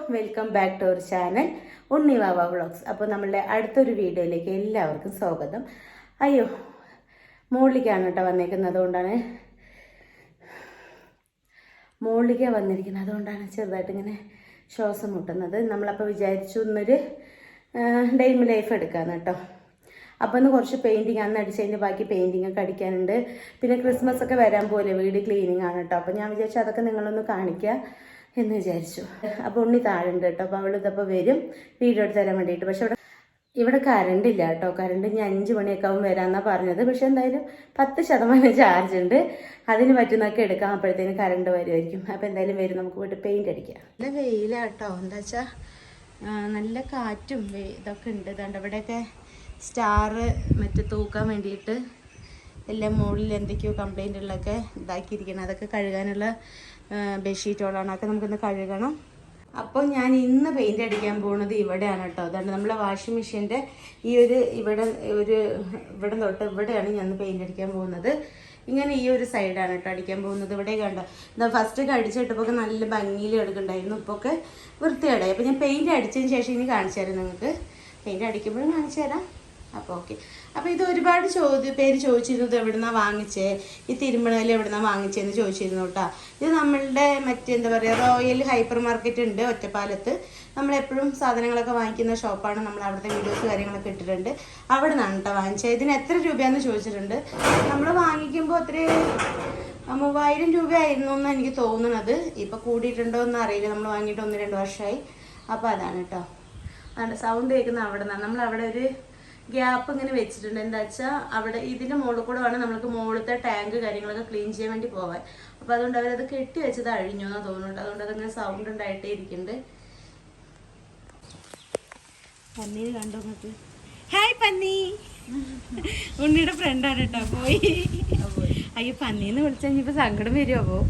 Welcome back to our channel Unni Vava vlogs. അപ്പോൾ നമ്മളുടെ അടുത്തൊരു വീഡിയോയിലേക്ക് എല്ലാവർക്കും സ്വാഗതം. അയ്യോ, മുകളിലേക്കാണ് കേട്ടോ വന്നേക്കുന്നത്, അതുകൊണ്ടാണ് ചെറുതായിട്ട് ഇങ്ങനെ ശ്വാസം മുട്ടുന്നത്. നമ്മളപ്പോൾ വിചാരിച്ചു ഇന്നൊരു ഡെയിലി ലൈഫ് എടുക്കാമെന്ന് കേട്ടോ. അപ്പോൾ ഇന്ന് കുറച്ച് പെയിൻറ്റിങ് അന്ന് അടിച്ചതിൻ്റെ ബാക്കി പെയിൻറ്റിങ് ഒക്കെ അടിക്കാനുണ്ട്. പിന്നെ ക്രിസ്മസ് ഒക്കെ വരാൻ പോലെ വീട് ക്ലീനിങ് ആണ് കേട്ടോ. അപ്പോൾ ഞാൻ വിചാരിച്ചു അതൊക്കെ നിങ്ങളൊന്ന് കാണിക്കുക എന്ന് വിചാരിച്ചു. അപ്പോൾ ഉണ്ണി താഴുണ്ട് കേട്ടോ. അപ്പോൾ അവൾ ഇതപ്പോൾ വരും വീഡിയോ എടുത്ത് തരാൻ വേണ്ടിയിട്ട്. പക്ഷെ ഇവിടെ കറണ്ട് ഇല്ല കേട്ടോ. കറണ്ട് ഞാൻ 5 മണിയൊക്കെ ആവും വരാമെന്നാണ് പറഞ്ഞത്. പക്ഷെ എന്തായാലും 10% ചാർജ് ഉണ്ട്. അതിന് പറ്റുന്നൊക്കെ എടുക്കാം. അപ്പോഴത്തേന് കറണ്ട് വരുമായിരിക്കും. അപ്പോൾ എന്തായാലും വരും, നമുക്ക് പോയിട്ട് പെയിൻറ്റ് അടിക്കാം. നല്ല വെയിലാട്ടോ. എന്താ വെച്ചാൽ നല്ല കാറ്റും ഇതൊക്കെ ഉണ്ട്. ഇതുകൊണ്ട് ഇവിടെയൊക്കെ സ്റ്റാർ മറ്റേ തൂക്കാൻ വേണ്ടിയിട്ട് എല്ലാം മുകളിൽ എന്തൊക്കെയോ കംപ്ലൈൻറ്റുകളൊക്കെ ഇതാക്കിയിരിക്കണം. അതൊക്കെ കഴുകാനുള്ള ബെഡ്ഷീറ്റുകളാണ്. അതൊക്കെ നമുക്കൊന്ന് കഴുകണം. അപ്പോൾ ഞാൻ ഇന്ന് പെയിൻറ്റ് അടിക്കാൻ പോകുന്നത് ഇവിടെയാണ് കേട്ടോ. അതുകൊണ്ട് നമ്മളെ വാഷിംഗ് മെഷീൻ്റെ ഈ ഇവിടെ തൊട്ട് ഇവിടെയാണ് ഞാൻ പെയിൻറ്റ് അടിക്കാൻ പോകുന്നത്. ഇങ്ങനെ ഈ ഒരു സൈഡാണ് കേട്ടോ അടിക്കാൻ പോകുന്നത്. ഇവിടെ കണ്ടോ, എന്താ ഫസ്റ്റൊക്കെ അടിച്ചിട്ടപ്പോൾ നല്ല ഭംഗിയിൽ എടുക്കണ്ടായിരുന്നു. ഇപ്പോൾ ഒക്കെ വൃത്തികേടായി. അപ്പോൾ ഞാൻ പെയിൻറ്റ് അടിച്ചതിന് ശേഷം ഇനി കാണിച്ചു തരാം നിങ്ങൾക്ക്. പെയിൻറ്റ് അടിക്കുമ്പോഴും കാണിച്ചു തരാം. അപ്പോൾ ഓക്കെ. അപ്പോൾ ഇത് ഒരുപാട് പേര് ചോദിച്ചിരുന്നത് എവിടുന്നാണ് വാങ്ങിച്ചേ, ഈ തിരുമണയിൽ എവിടുന്നാണ് വാങ്ങിച്ചതെന്ന് ചോദിച്ചിരുന്നു കേട്ടോ. ഇത് നമ്മളുടെ മറ്റെന്താ പറയുക, റോയൽ ഹൈപ്പർ മാർക്കറ്റ് ഉണ്ട് ഒറ്റപ്പാലത്ത്. നമ്മളെപ്പോഴും സാധനങ്ങളൊക്കെ വാങ്ങിക്കുന്ന ഷോപ്പാണ്. നമ്മൾ അവിടുത്തെ വീഡിയോസ് കാര്യങ്ങളൊക്കെ ഇട്ടിട്ടുണ്ട്. അവിടെ നിന്നാണ് കേട്ടോ വാങ്ങിച്ചത്. ഇതിന് എത്ര രൂപയാണെന്ന് ചോദിച്ചിട്ടുണ്ട്. നമ്മൾ വാങ്ങിക്കുമ്പോൾ അത്ര 3000 രൂപയായിരുന്നു എന്നാണ് എനിക്ക് തോന്നുന്നത്. ഇപ്പോൾ കൂടിയിട്ടുണ്ടോ എന്ന് അറിയില്ല. നമ്മൾ വാങ്ങിയിട്ട് 1-2 വർഷമായി. അപ്പോൾ അതാണ് കേട്ടോ. അതാണ് സൗണ്ട് കേൾക്കുന്ന അവിടെ നിന്നാണ്. നമ്മളവിടെ ഒരു ഗ്യാപ്പ് ഇങ്ങനെ വെച്ചിട്ടുണ്ട്. എന്താ വെച്ചാൽ അവിടെ ഇതിൻ്റെ മുകളിൽ കൂടെ വേണം നമ്മൾക്ക് മുകളിലത്തെ ടാങ്ക് കാര്യങ്ങളൊക്കെ ക്ലീൻ ചെയ്യാൻ വേണ്ടി പോകാൻ. അപ്പോൾ അതുകൊണ്ട് അവരത് കെട്ടി വെച്ചത് അഴിഞ്ഞു എന്നാണ് തോന്നുന്നുണ്ട്. അതുകൊണ്ട് അതങ്ങനെ സൗണ്ട് ഉണ്ടായിട്ടേ ഇരിക്കുന്നുണ്ട്. പന്നീര് കണ്ടോ നിങ്ങൾക്ക്? ഹായ് പന്നി, ഉണ്ണിയുടെ ഫ്രണ്ടാണ് കേട്ടോ. പോയി അയ്യോ, പന്നീന്ന് വിളിച്ചാൽ ഇനിയിപ്പോൾ സങ്കടം വരുമോ? അപ്പോൾ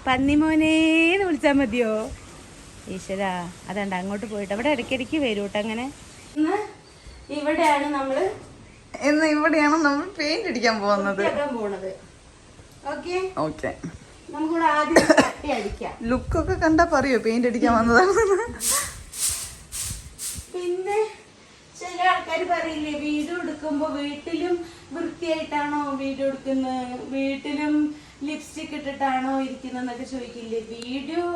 പന്നി മോനേന്ന് വിളിച്ചാൽ മതിയോ? ഈശ്വരാ, അതുണ്ട് അങ്ങോട്ട് പോയിട്ട് അവിടെ ഇടയ്ക്കിടയ്ക്ക് വരും കേട്ടോ. അങ്ങനെ ഇവിടെയാണ് നമ്മൾ പെയിന്റ് അടിക്കാൻ പോകുന്നത്. ഓക്കെ, നമുക്കിവിടെ ആദ്യം തട്ടി അടിക്കാം. ലുക്കൊക്കെ കണ്ടാ പറയോ പെയിന്റ് അടിക്കാൻ വന്നതാണ്. പിന്നെ ചില ആൾക്കാർ പറയില്ലേ, വീഡിയോ എടുക്കുമ്പോ വീട്ടിലും വൃത്തിയായിട്ടാണോ വീഡിയോ എടുക്കുന്നത്, വീട്ടിലും ലിപ്സ്റ്റിക് ഇട്ടിട്ടാണോ ഇരിക്കുന്നതെന്നൊക്കെ ചോദിക്കില്ലേ. വീഡിയോ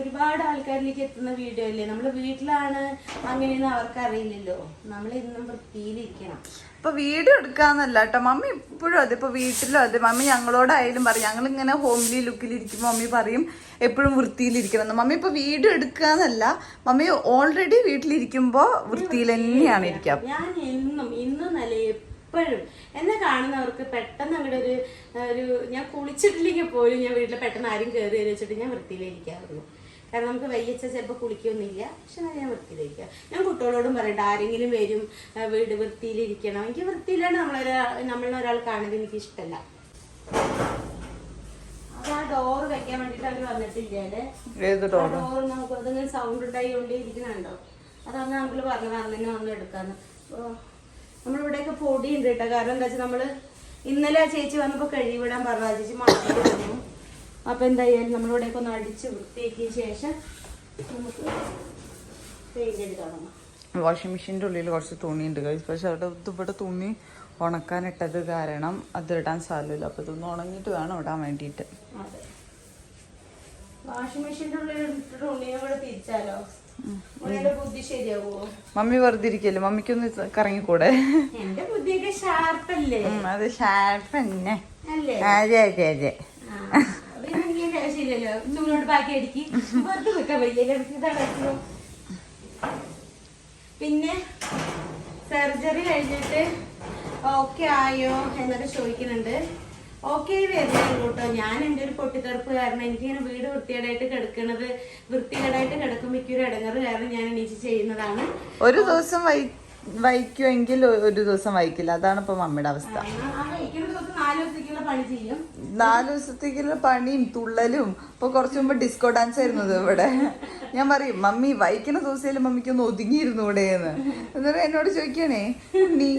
ഒരുപാട് ആൾക്കാരിലേക്ക് എത്തുന്ന വീഡിയോ അല്ലേ. നമ്മൾ വീട്ടിലാണ് അങ്ങനെയൊന്നും അവർക്ക് അറിയില്ലല്ലോ. നമ്മൾ ഇന്നും വൃത്തിയിലിരിക്കണം. ഇപ്പൊ വീഡിയോ എടുക്കാന്നല്ല കേട്ടോ മമ്മി ഇപ്പോഴും അതെ. ഇപ്പൊ വീട്ടിലും അതെ. മമ്മി ഞങ്ങളോടായാലും പറയും, ഞങ്ങളിങ്ങനെ ഹോംലി ലുക്കിലിരിക്കുമ്പോൾ മമ്മി പറയും എപ്പോഴും വൃത്തിയിലിരിക്കണം എന്ന്. മമ്മി ഇപ്പൊ വീഡിയോ എടുക്കാന്നല്ല, മമ്മി ഓൾറെഡി വീട്ടിലിരിക്കുമ്പോ വൃത്തിയിൽ തന്നെയാണ് ഇരിക്കുക. ഞാൻ ഇന്നും നല്ല എപ്പോഴും എന്നെ കാണുന്നവർക്ക് പെട്ടെന്ന് അങ്ങോട്ട് ഒരു ഞാൻ കുളിച്ചിട്ടില്ലെങ്കിൽ പോലും ഞാൻ വീട്ടിൽ പെട്ടെന്ന് ആരും കയറി വെച്ചിട്ട് ഞാൻ വൃത്തിയിലിരിക്കാറുള്ളൂ. കാരണം നമുക്ക് വയ്യച്ച ചിലപ്പോൾ കുളിക്കൊന്നുമില്ല. പക്ഷെ ഞാൻ വൃത്തിയിലിരിക്കുക. ഞാൻ കുട്ടികളോടും പറയട്ടെ, ആരെങ്കിലും വരും വീട് വൃത്തിയിലിരിക്കണം. എനിക്ക് വൃത്തിയിലാണ് നമ്മളൊരാൾ കാണുന്നത് എനിക്ക് ഇഷ്ടമല്ല. അത് ആ ഡോറ് വെക്കാൻ വേണ്ടിയിട്ട് അവർ വന്നിട്ടില്ലേ. ഡോറ് നമുക്ക് അതിങ്ങനെ സൗണ്ട് ഉണ്ടായിക്കൊണ്ടേ ഇരിക്കുന്നുണ്ടോ. അതാണ് നമുക്ക് പറഞ്ഞതാണ് തന്നെ വന്ന് എടുക്കാന്ന്. അപ്പോൾ നമ്മളിവിടെയൊക്കെ പൊടിയുണ്ട് കേട്ടോ. കാരണം എന്താ വെച്ചാൽ നമ്മൾ ഇന്നലെ ആ ചേച്ചി വന്നപ്പോൾ കഴുകിവിടാൻ പറഞ്ഞു. ആ ചേച്ചി മാറ്റി തന്നു. അപ്പോൾ എന്തായാലും നമ്മളിവിടെയൊക്കെ ഒന്ന് അടിച്ച് വൃത്തിയാക്കിയ ശേഷം നമുക്ക് പെയിന്റ് എടുക്കണം. വാഷിംഗ് മെഷീൻ്റെ ഉള്ളിൽ കുറച്ച് തുണിയുണ്ട് കഴിച്ച്. പക്ഷെ അവിടെ ഇവിടെ തുണി ഉണക്കാനിട്ടത് കാരണം അത് ഇടാൻ സാധ്യമില്ല. അപ്പോൾ ഇതൊന്ന് ഉണങ്ങിയിട്ട് വേണം ഇടാൻ വേണ്ടിയിട്ട്. അതെ, വാഷിംഗ് മെഷീൻ്റെ ഉള്ളിൽ തുണിയെ കൂടെ തിരിച്ചാലോ ബുദ്ധി ശരിയാവോ? മമ്മി വെറുതെ ഇരിക്കല്ലേ, മമ്മിക്കൊന്ന് കറങ്ങിക്കൂടെ? എന്റെ ബുദ്ധിയൊക്കെ ഷാർപ്പല്ലേ? അത് ഷാർപ്പ് തന്നെ. അതെ അതെ അതെ. ശരിയല്ലോ, നൂലോട്ട് ബാക്കി അടിക്ക് വെറുതെ വെക്കാൻ വയ്യ. പിന്നെ സർജറി കഴിഞ്ഞിട്ട് ഓക്കെ ആയോ എന്നൊക്കെ ചോദിക്കുന്നുണ്ട്. ഓക്കെ വരുന്നുള്ളൂ കേട്ടോ. ഞാൻ എൻ്റെ ഒരു പൊട്ടിത്തെറുപ്പ് കാരണം എനിക്കിങ്ങനെ വീട് വൃത്തികേടായിട്ട് വൃത്തികേടായിട്ട് കിടക്കുമ്പോൾ എനിക്കൊരു ഇടങ്ങറ് കാരണം ഞാൻ എണീച്ച് ചെയ്യുന്നതാണ്. ഒരു ദിവസം വൈക്കുമെങ്കിൽ ഒരു ദിവസം വൈക്കില്ല. അതാണ് ഇപ്പൊ മമ്മിയുടെ അവസ്ഥ. 4 ദിവസത്തേക്കുള്ള പണിയും തുള്ളലും. ഇപ്പൊ കുറച്ചു മുമ്പ് ഡിസ്കോ ഡാൻസ് ആയിരുന്നത് ഇവിടെ. ഞാൻ പറയും മമ്മി വൈക്കുന്ന ദിവസം മമ്മിക്കൊന്ന് ഒതുങ്ങിയിരുന്നു ഇവിടെയെന്ന്. എന്നിട്ട് എന്നോട് ചോദിക്കണേ, നീ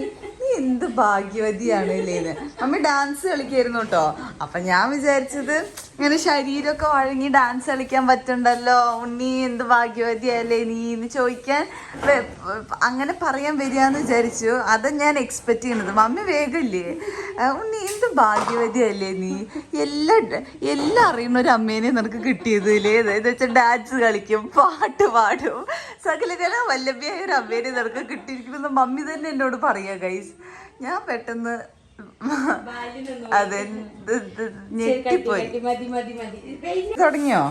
എന്ത് ഭാഗ്യവതിയാണ് ഇല്ലേന്ന്. മമ്മി ഡാൻസ് കളിക്കായിരുന്നു കേട്ടോ. അപ്പൊ ഞാൻ വിചാരിച്ചത് ഇങ്ങനെ ശരീരമൊക്കെ വഴങ്ങി ഡാൻസ് കളിക്കാൻ പറ്റുണ്ടല്ലോ, ഉണ്ണി എന്ത് ഭാഗ്യവതിയല്ലേ നീ എന്ന് ചോദിക്കാൻ അങ്ങനെ പറയാൻ വരികയെന്ന് വിചാരിച്ചു. അത് ഞാൻ എക്സ്പെക്ട് ചെയ്യണത്. മമ്മി വേഗമില്ലേ, ഉണ്ണി എന്ത് ഭാഗ്യവതിയല്ലേ നീ, എല്ലാം അറിയുന്ന ഒരു അമ്മേനെ നിനക്ക് കിട്ടിയത് ഇല്ലേ എന്ന് വെച്ചാൽ ഡാൻസ് കളിക്കും, പാട്ട് പാടും, സകലകല വല്ലഭ്യായ ഒരു അമ്മേനെ നിനക്ക് കിട്ടിയിരിക്കുമെന്ന് മമ്മി തന്നെ എന്നോട് പറയാ ഗൈസ്. ഞാൻ പെട്ടെന്ന് അതെ ഞെട്ടിപ്പോയി. തുടങ്ങിയോ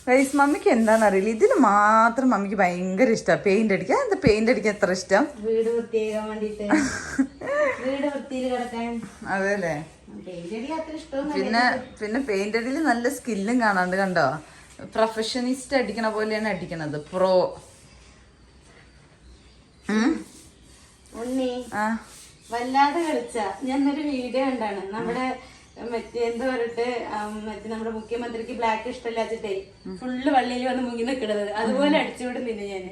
ഗൈസ്? മമ്മിക്ക് എന്താണെന്നറിയില്ല, ഇതിന് മാത്രം മമ്മിക്ക് ഭയങ്കര ഇഷ്ടമാണ് പെയിന്റ് അടിക്കാൻ. എന്താ പെയിന്റ് അടിക്കാൻ എത്ര ഇഷ്ടം? വീട് വൃത്തിയാക്കാൻ വേണ്ടിട്ട്, വീട് വൃത്തിയിൽ കിടക്കാൻ. അതെല്ലേ. പിന്നെ പെയിന്റ് അടിയിൽ നല്ല സ്കില്ലും കാണാണ്ട്, കണ്ടോ? പ്രൊഫഷനിസ്റ്റ് അടിക്കണ പോലെയാണ് അടിക്കണത്, പ്രോ. ഉണ്ണി വല്ലാതെ കളിച്ച ഞാൻ ഒരു വീഡിയോ കണ്ടാണ്, നമ്മുടെ മറ്റേ എന്താ പറഞ്ഞിട്ട് മറ്റേ നമ്മുടെ മുഖ്യമന്ത്രിക്ക് ബ്ലാക്ക് ഇഷ്ടമില്ലാച്ചിട്ടേ ഫുള്ള് വള്ളിയിൽ വന്ന് മുങ്ങി നിൽക്കണത്, അതുപോലെ അടിച്ചുവിടുന്നില്ല ഞാന്.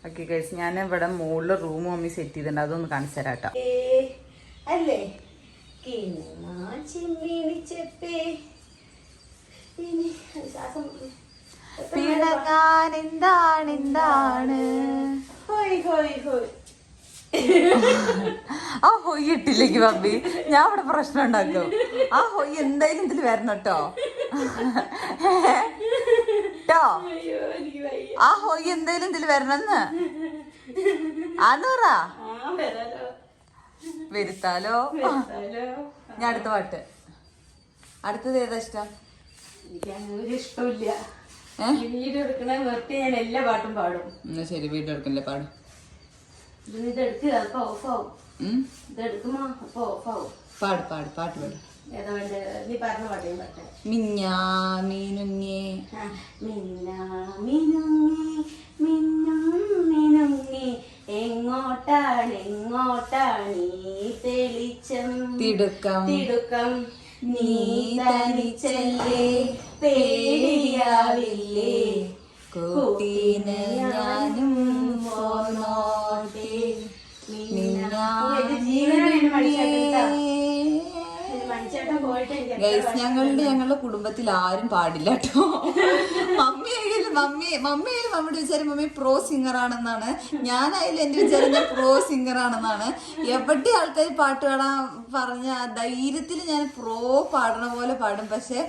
ഓക്കെ ഗൈസ്, ഞാൻ ഇവിടെ മുകളിൽ റൂം മമ്മി സെറ്റ് ചെയ്തിട്ടുണ്ട്, അതൊന്ന് കാണിച്ചു തരാട്ടോ. അല്ലേ പിണങ്ങാൻ എന്താണ് ഹോയ് ഹോയ് ഹോയ്. ആ ഹൊയ് ഇട്ടില്ലെങ്കിൽ മമ്മി ഞാൻ ഇവിടെ പ്രശ്നം ഉണ്ടാക്കും. ആ ഹൊയ് എന്തായാലും ഇതിൽ വരണം കേട്ടോ. ആ ഹൊയ് എന്തായാലും ഇതിൽ വരണമെന്ന് ആന്നൂറാ വരുത്താലോ. ഞാൻ അടുത്ത പാട്ട്, അടുത്തത് ഏതാ ഇഷ്ടം? എനിക്ക് ഇഷ്ടമില്ല വീഡിയോ എടുക്കണ നിർത്തി ഞാൻ എല്ലാ പാട്ടും പാടും. എന്നാ ശരി, വീഡിയോ എടുക്കല്ലേ, പാടും. ഇതെടുക്കുക അപ്പൊ ഓഫാവും, ഇതെടുക്കുമ്പോ അപ്പൊ ഓഫാവും. പാട് പാട് പാട്ട് പാട്. ഏതാ വേണ്ട? നീ പറഞ്ഞ പാട്ടേയും പാട്ടെ. മിഞ്ഞാ മീനുങ്ങേ മിന്നാ മിനുങ്ങി മിന്നും മിനുങ്ങി എങ്ങോട്ടാണ് എങ്ങോട്ടാണ് തെളിച്ചം തിടുക്കം തിടുക്കം നീ തനിച്ചല്ലേ പേടിയാവില്ലേ കൂട്ടീന് ഞാനും പോന്നോട്ടെ. ഞങ്ങളുടെ കുടുംബത്തിൽ ആരും പാടില്ല കേട്ടോ. മമ്മിയായാലും മമ്മിയുടെ വിചാരം മമ്മി പ്രോ സിംഗർ ആണെന്നാണ്, ഞാനായാലും എന്റെ വിചാരം ഞാൻ പ്രോ സിംഗർ ആണെന്നാണ്. എവിടെ ആൾക്കാർ പാട്ട് പാടാൻ പറഞ്ഞ ധൈര്യത്തിൽ ഞാൻ പ്രോ പാടണ പോലെ പാടും. പക്ഷെ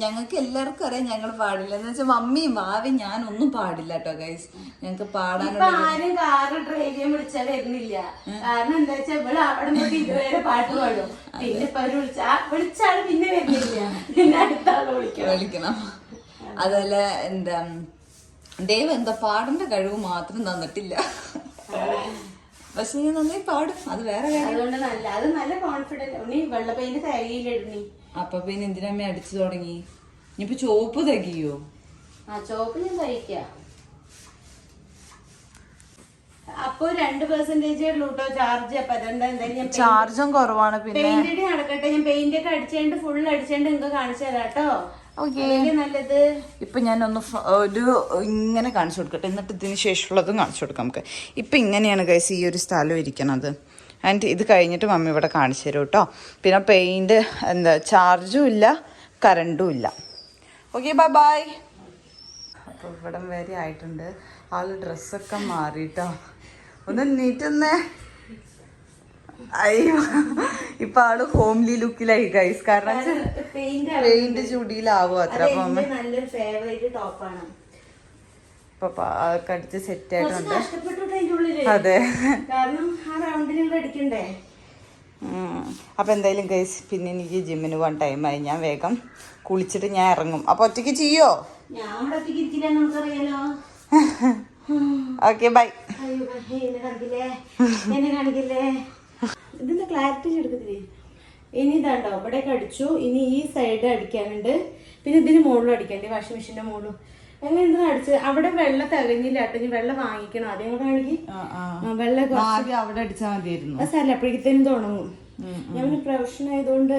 ഞങ്ങൾക്ക് എല്ലാവർക്കും അറിയാം ഞങ്ങൾ പാടില്ല എന്ന് വെച്ചാൽ മമ്മിയും ഭാവിയും ഞാൻ ഒന്നും പാടില്ല കേട്ടോ ഗൈസ്. ഞങ്ങക്ക് പാടാനുള്ള ആരും കാറ് ഡ്രൈവ് ചെയ്യാൻ വിളിച്ചാൽ വരുന്നില്ല. കാരണം എന്താ വെച്ചാൽ ഇവിടെ അവിടെ നിന്നൊക്കെ ഇതുവരെ പാട്ട് പാടും. പിന്നെ ഇപ്പൊ വിളിച്ചാൽ പിന്നെ വരുന്നില്ല, പിന്നെ അടുത്ത ആളെ വിളിക്കണം. അതുപോലെ എന്താ ദൈവം എന്താ പാടേണ്ട കഴിവ് മാത്രം തന്നിട്ടില്ല. പക്ഷെ ഞാൻ നന്നായി പാടും, അത് വേറെ കാര്യം. അതുകൊണ്ട് അത് നല്ല കോൺഫിഡന്റ്. ഉണ്ണി വെള്ള പെയിന്റ് തയ്യിലിടുന്നി. അപ്പൊ പിന്നെ എന്തിനമ്മ അടിച്ചു തുടങ്ങി? ഇനിയിപ്പൊ ചോപ്പ് തയ്യോ? ആ ചോപ്പ് ഞാൻ തയ്ക്കാം. അപ്പൊ 2% ഉള്ളൂട്ടോ ചാർജ്. അപ്പൊ അതെന്താ എന്തായാലും ചാർജും കുറവാണ്. പിന്നെ പെയിന്റ് അടി നടക്കട്ടെ, ഞാൻ പെയിന്റ് ഒക്കെ അടിച്ചേണ്ട് ഫുൾ അടിച്ചേണ്ട് നിങ്ങൾക്ക് കാണിച്ചു തരാം കേട്ടോ. നല്ലത്. ഇപ്പൊ ഞാനൊന്ന് ഒരു ഇങ്ങനെ കാണിച്ചു കൊടുക്കട്ടെ, എന്നിട്ട് ഇതിന് ശേഷമുള്ളതും കാണിച്ചു കൊടുക്കാം നമുക്ക്. ഇപ്പൊ ഇങ്ങനെയാണ് ഗൈസ് ഈ ഒരു സ്ഥലം ഇരിക്കണത്. ആൻഡ് ഇത് കഴിഞ്ഞിട്ട് മമ്മി ഇവിടെ കാണിച്ചു തരും കേട്ടോ. പിന്നെ പെയിന്റ് എന്താ ചാർജും ഇല്ല കറണ്ടും ഇല്ല. Okay bye bye. അപ്പോൾ ഇവിടം വരെ ആയിട്ടുണ്ട്. ആള് ഡ്രസ്സൊക്കെ മാറിട്ടോ. ഒന്ന് നീറ്റുന്നേ. അയ്യോ ഇപ്പൊ ആള് ഹോംലി ലുക്കിലായി ഗൈസ്. കാരണം പെയിന്റ് ചുടിയിലാവും അത്ര. നല്ലൊരു ഫേവറേറ്റ് ടോപ്പാണ്. ഇപ്പൊ അതൊക്കെ അടിച്ച് സെറ്റ് ആയിട്ടുണ്ട്. അതെ, കാരണം ആ റൗണ്ടിലുള്ള അടിക്കണ്ടേ. അപ്പൊ എന്തായാലും ഗൈസ് പിന്നെ എനിക്ക് ജിമ്മിന് പോകാൻ ടൈമായി. ഞാൻ വേഗം കുളിച്ചിട്ട് ഞാൻ ഇറങ്ങും. അപ്പൊ ഒറ്റയ്ക്ക് ചെയ്യോ? ഞാൻ ഇവിടെ ഒറ്റയ്ക്ക് ഇരിക്കില്ല, നമുക്കറിയാലോ. Okay bye. എന്നെ കാണിക്കില്ലേ? ഇതിന്റെ ക്ലാരിറ്റി എടുക്കത്തില്ലേ? ഇനി ഇതാണ്ടോ ഇവിടെയൊക്കെ അടിച്ചു. ഇനി ഈ സൈഡ് അടിക്കാനുണ്ട്, പിന്നെ ഇതിന് മുകളിലും അടിക്കണ്ടേ, വാഷിംഗ് മെഷീന്റെ മുകളിലും. അങ്ങനെ എന്താ അടിച്ച് അവിടെ വെള്ളം തികഞ്ഞില്ല കേട്ടോ. ഇനി വെള്ളം വാങ്ങിക്കണം. അതേ കൂടെ ആണെങ്കിൽ വെള്ളം അവിടെ അടിച്ചാൽ മതിയായിരുന്നു. സ്ഥലം അപ്പോഴേക്കും തുടങ്ങും. ഞാൻ പ്രൊഫഷൻ ആയതുകൊണ്ട്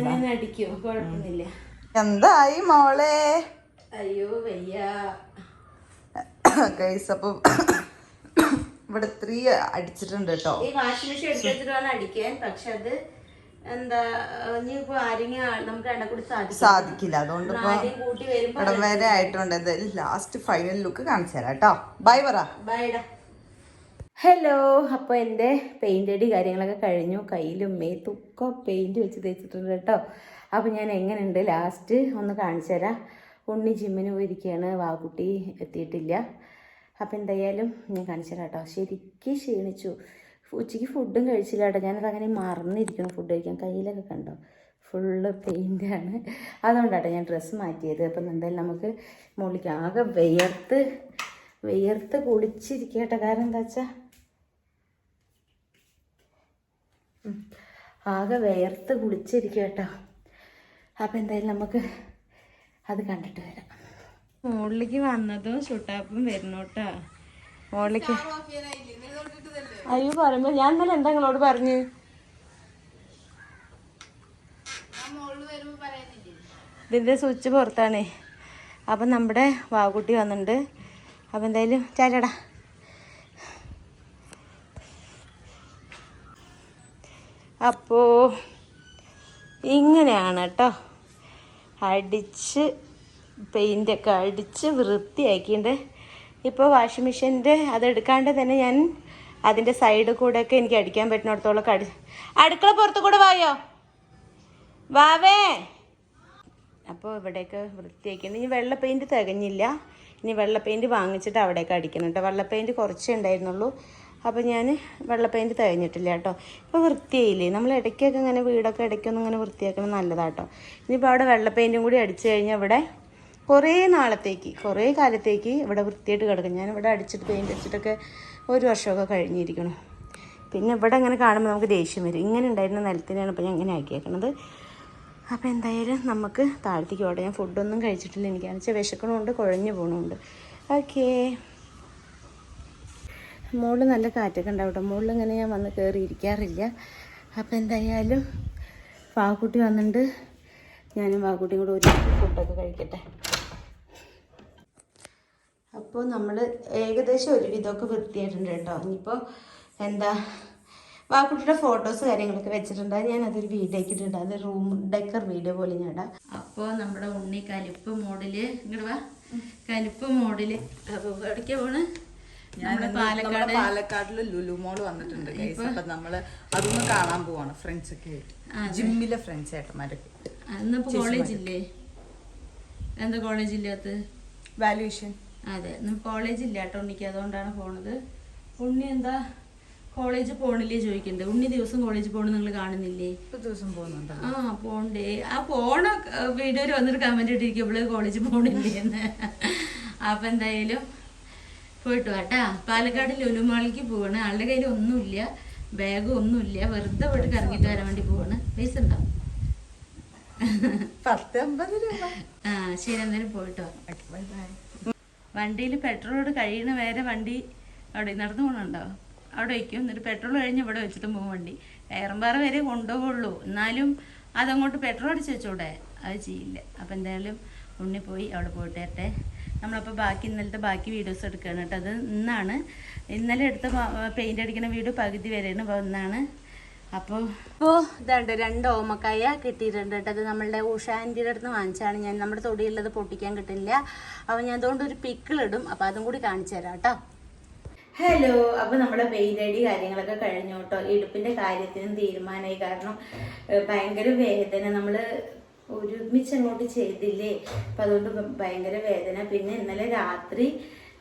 ഞാൻ അടിക്കും, കുഴപ്പമൊന്നുമില്ല. എന്തായി മോളെ? അയ്യോ വയ്യ ഗൈസ്. അപ്പൊ ഇവിടെ 3 അടിച്ചിട്ടുണ്ട് കേട്ടോ. ഈ വാഷിംഗ് മെഷീൻ എടുത്തിട്ട് വേണം അടിക്കാൻ. പക്ഷെ അത് എന്താ ഇനിയിപ്പോ ആരെങ്കിലും നമുക്ക് എണ്ണ കൂടി സാധിക്കില്ല. അതുകൊണ്ട് കൂട്ടി വരുമ്പോ ഇടം വരെ ആയിട്ടുണ്ട്. എന്തായാലും ലാസ്റ്റ് ഫൈനൽ ലുക്ക് കാണിച്ചു തരാം കേട്ടോ. ബൈ പറ. ബൈഡാ. ഹലോ, അപ്പോൾ എൻ്റെ പെയിൻ്റ് അടി കാര്യങ്ങളൊക്കെ കഴിഞ്ഞു. കയ്യിലും മേത്തൊക്കെ പെയിൻറ് വെച്ച് തേച്ചിട്ടുണ്ട് കേട്ടോ. അപ്പോൾ ഞാൻ എങ്ങനെയുണ്ട് ലാസ്റ്റ് ഒന്ന് കാണിച്ചു തരാം. ഉണ്ണി ജിമ്മിന് പോയിരിക്കുകയാണ്, വാക്കുട്ടി എത്തിയിട്ടില്ല. അപ്പോൾ എന്തായാലും ഞാൻ കാണിച്ചു തരാം കേട്ടോ. ശരിക്കും ക്ഷീണിച്ചു. ഉച്ചയ്ക്ക് ഫുഡും കഴിച്ചില്ല കേട്ടോ. ഞാനത് അങ്ങനെ മറന്നിരിക്കണം ഫുഡ് കഴിക്കാൻ. കയ്യിലൊക്കെ കണ്ടോ ഫുള്ള് പെയിൻ്റാണ്. അതുകൊണ്ടാട്ടോ ഞാൻ ഡ്രസ്സ് മാറ്റിയത്. അപ്പം എന്തായാലും നമുക്ക് മുകളിലേക്ക് ആകെ വിയർത്ത് കുളിച്ചിരിക്കട്ടെ. കാരണം എന്താ വെച്ചാൽ ആകെ വിയർത്ത് കുളിച്ചിരിക്കട്ടോ. അപ്പം എന്തായാലും നമുക്ക് അത് കണ്ടിട്ട് വരാം. മുകളിലേക്ക് വന്നതും ചുട്ടാപ്പും വരുന്നോട്ടാ. മുകളിലേക്ക് അയ്യോ പറയുമ്പോൾ ഞാൻ ഇന്നലെ എന്താ നിങ്ങളോട് പറഞ്ഞു? ഇതിൻ്റെ സ്വിച്ച് പുറത്താണേ. അപ്പം നമ്മുടെ വാവുകുട്ടി വന്നിട്ടുണ്ട്. അപ്പം എന്തായാലും ചാലടാ. അപ്പോൾ ഇങ്ങനെയാണ് കേട്ടോ. അടിച്ച് പെയിൻ്റൊക്കെ അടിച്ച് വൃത്തിയാക്കിയിട്ട് ഇപ്പോൾ വാഷിംഗ് മെഷീൻ്റെ അതെടുക്കാണ്ട് തന്നെ ഞാൻ അതിൻ്റെ സൈഡ് കൂടെയൊക്കെ എനിക്ക് അടിക്കാൻ പറ്റുന്നിടത്തോളം അടുക്കള പുറത്ത് കൂടെ വായോ വാവേ. അപ്പോൾ ഇവിടെയൊക്കെ വൃത്തിയാക്കിയിട്ട് ഇനി വെള്ള പെയിൻറ്റ് തികഞ്ഞില്ല. ഇനി വെള്ള പെയിൻറ്റ് വാങ്ങിച്ചിട്ട് അവിടെയൊക്കെ അടിക്കണം കേട്ടോ. വെള്ള പെയിൻറ്റ് കുറച്ചേ ഉണ്ടായിരുന്നുള്ളൂ. അപ്പോൾ ഞാൻ വെള്ള പെയിൻറ്റ് തികഞ്ഞിട്ടില്ല കേട്ടോ. ഇപ്പോൾ വൃത്തിയായില്ലേ. നമ്മൾ ഇടയ്ക്കൊക്കെ ഇങ്ങനെ വീടൊക്കെ ഇടയ്ക്കൊന്നും ഇങ്ങനെ വൃത്തിയാക്കണം നല്ലതാട്ടോ. ഇനിയിപ്പോൾ അവിടെ വെള്ള പെയിൻറ്റും കൂടി അടിച്ചു കഴിഞ്ഞാൽ ഇവിടെ കുറേ കാലത്തേക്ക് ഇവിടെ വൃത്തിയായിട്ട് കിടക്കും. ഞാൻ ഇവിടെ അടിച്ചിട്ട് പെയിൻറ്റ് അടിച്ചിട്ടൊക്കെ 1 വർഷമൊക്കെ കഴിഞ്ഞിരിക്കണം. പിന്നെ ഇവിടെ ഇങ്ങനെ കാണുമ്പോൾ നമുക്ക് ദേഷ്യം വരും. ഇങ്ങനെ ഉണ്ടായിരുന്ന നിലത്തിനാണ് ഇപ്പോൾ ഞാൻ ഇങ്ങനെ ആക്കിയേക്കണത്. അപ്പോൾ എന്തായാലും നമുക്ക് താഴത്തേക്ക് പോകട്ടെ. ഞാൻ ഫുഡൊന്നും കഴിച്ചിട്ടില്ല. എനിക്കാണെന്ന് വെച്ചാൽ വിശക്കണമുണ്ട്, കുഴഞ്ഞു പോകണമുണ്ട്. ഓക്കേ. മുകളിൽ നല്ല കാറ്റൊക്കെ ഉണ്ടാവും കേട്ടോ. മുകളിൽ ഇങ്ങനെ ഞാൻ വന്ന് കയറി ഇരിക്കാറില്ല. അപ്പോൾ എന്തായാലും വാക്കുട്ടി വന്നിട്ടുണ്ട്. ഞാനും വാക്കുട്ടിയും കൂടെ ഒരു ഫുഡൊക്കെ കഴിക്കട്ടെ. അപ്പോൾ നമ്മൾ ഏകദേശം ഒരുവിധമൊക്കെ വൃത്തിയായിട്ടുണ്ട് കേട്ടോ. ഇനിയിപ്പോൾ എന്താ വാക്കുട്ടിയുടെ ഫോട്ടോസ് കാര്യങ്ങളൊക്കെ വെച്ചിട്ടുണ്ട്. ഞാനതൊരു വീഡിയോ ആക്കിയിട്ടുണ്ട്. അത് റൂം ഡെക്കർ വീഡിയോ പോലെ ഞാൻ ഇടാം. അപ്പോൾ നമ്മുടെ ഉണ്ണി കലിപ്പ് മോഡില് ഇങ്ങോട്ട് വാ. കലിപ്പ് മോഡില് എവിടേക്കാ പോണ്? പാലക്കാടില് ലുലു മോള് വന്നിട്ടുണ്ട്. അപ്പൊ നമ്മള് അതൊന്ന് കാണാൻ പോവാണ് ഫ്രണ്ട്സ് ഒക്കെ ആയിട്ട്. ജിമ്മിലെ ഫ്രണ്ട്സ് ഏട്ടന്മാരൊക്കെ. ഇന്നിപ്പോ കോളേജ് ഇല്ലേ? എന്താ കോളേജ് ഇല്ലാത്ത? വാല്യൂഷൻ. അതെ, ഇന്ന് കോളേജ് ഇല്ല കേട്ടോ ഉണ്ണിക്ക്. അതുകൊണ്ടാണ് പോണത്. ഉണ്ണി എന്താ കോളേജ് പോണില്ലേ ചോദിക്കണ്ടേ? ഉണ്ണി ദിവസം കോളേജ് പോണ നിങ്ങൾ കാണുന്നില്ലേ? ദിവസം പോകുന്നുണ്ട്. ആ പോണ്ടേ. ആ പോണ വീഡിയോയിൽ വന്നിട്ട് കമന്റ് ഇട്ടിരിക്കും ഇവള് കോളേജ് പോണില്ലേ എന്ന്. അപ്പൊ എന്തായാലും പോയിട്ട് വാട്ടാ. പാലക്കാട് ലുലുമാളിക്ക് പോവാണ്. ആളുടെ കയ്യിൽ ഒന്നുമില്ല, ബാഗും ഒന്നുമില്ല. വെറുതെ പോയിട്ട് കറങ്ങിട്ട് വരാൻ വേണ്ടി പോവാണ്. പൈസ ഉണ്ടോ? 10-50 രൂപ. ആ ശരി, എന്തായാലും പോയിട്ടോ. വണ്ടിയിൽ പെട്രോളോട് കഴിയണ വേറെ വണ്ടി അവിടെ നടന്നു പോകണുണ്ടോ? അവിടെ വയ്ക്കും. എന്നിട്ട് പെട്രോൾ കഴിഞ്ഞ് ഇവിടെ വെച്ചിട്ട് പോകും വണ്ടി. ഏറമ്പാറ വരെ കൊണ്ടുപോകുള്ളൂ. എന്നാലും അതങ്ങോട്ട് പെട്രോൾ അടിച്ച് വെച്ചോടെ? അത് ചെയ്യില്ല. അപ്പം എന്തായാലും ഉണ്ണി പോയി അവിടെ പോയിട്ട് വരട്ടെ. നമ്മളപ്പോൾ ഇന്നലത്തെ ബാക്കി വീഡിയോസ് എടുക്കുകയാണ് കേട്ടോ. അത് ഇന്നലെ എടുത്ത പെയിൻ്റ് അടിക്കുന്ന വീഡിയോ പകുതി വരെയാണ് ഇന്നാണ്. അപ്പോൾ ഇതാണ്ട് 2 ഓമക്കായ കിട്ടിയിട്ടുണ്ട് കേട്ടോ. അത് നമ്മളുടെ ഉഷാൻറ്റിയുടെ അടുത്ത് വാങ്ങിച്ചാണ് ഞാൻ. നമ്മുടെ തൊടിയുള്ളത് പൊട്ടിക്കാൻ കിട്ടില്ല. അപ്പോൾ ഞാൻ അതുകൊണ്ട് ഒരു പിക്കിളിടും. അപ്പോൾ അതും കൂടി കാണിച്ചു തരാം കേട്ടോ. ഹലോ, അപ്പോൾ നമ്മുടെ പെയിൻ്റ് അടി കാര്യങ്ങളൊക്കെ കഴിഞ്ഞു കേട്ടോ. ഇടുപ്പിൻ്റെ കാര്യത്തിനും തീരുമാനമായി. കാരണം ഭയങ്കര വേദന. നമ്മൾ ഒരുമിച്ച് അങ്ങോട്ട് ചെയ്തില്ലേ. അപ്പം അതുകൊണ്ട് ഭയങ്കര വേദന. പിന്നെ ഇന്നലെ രാത്രി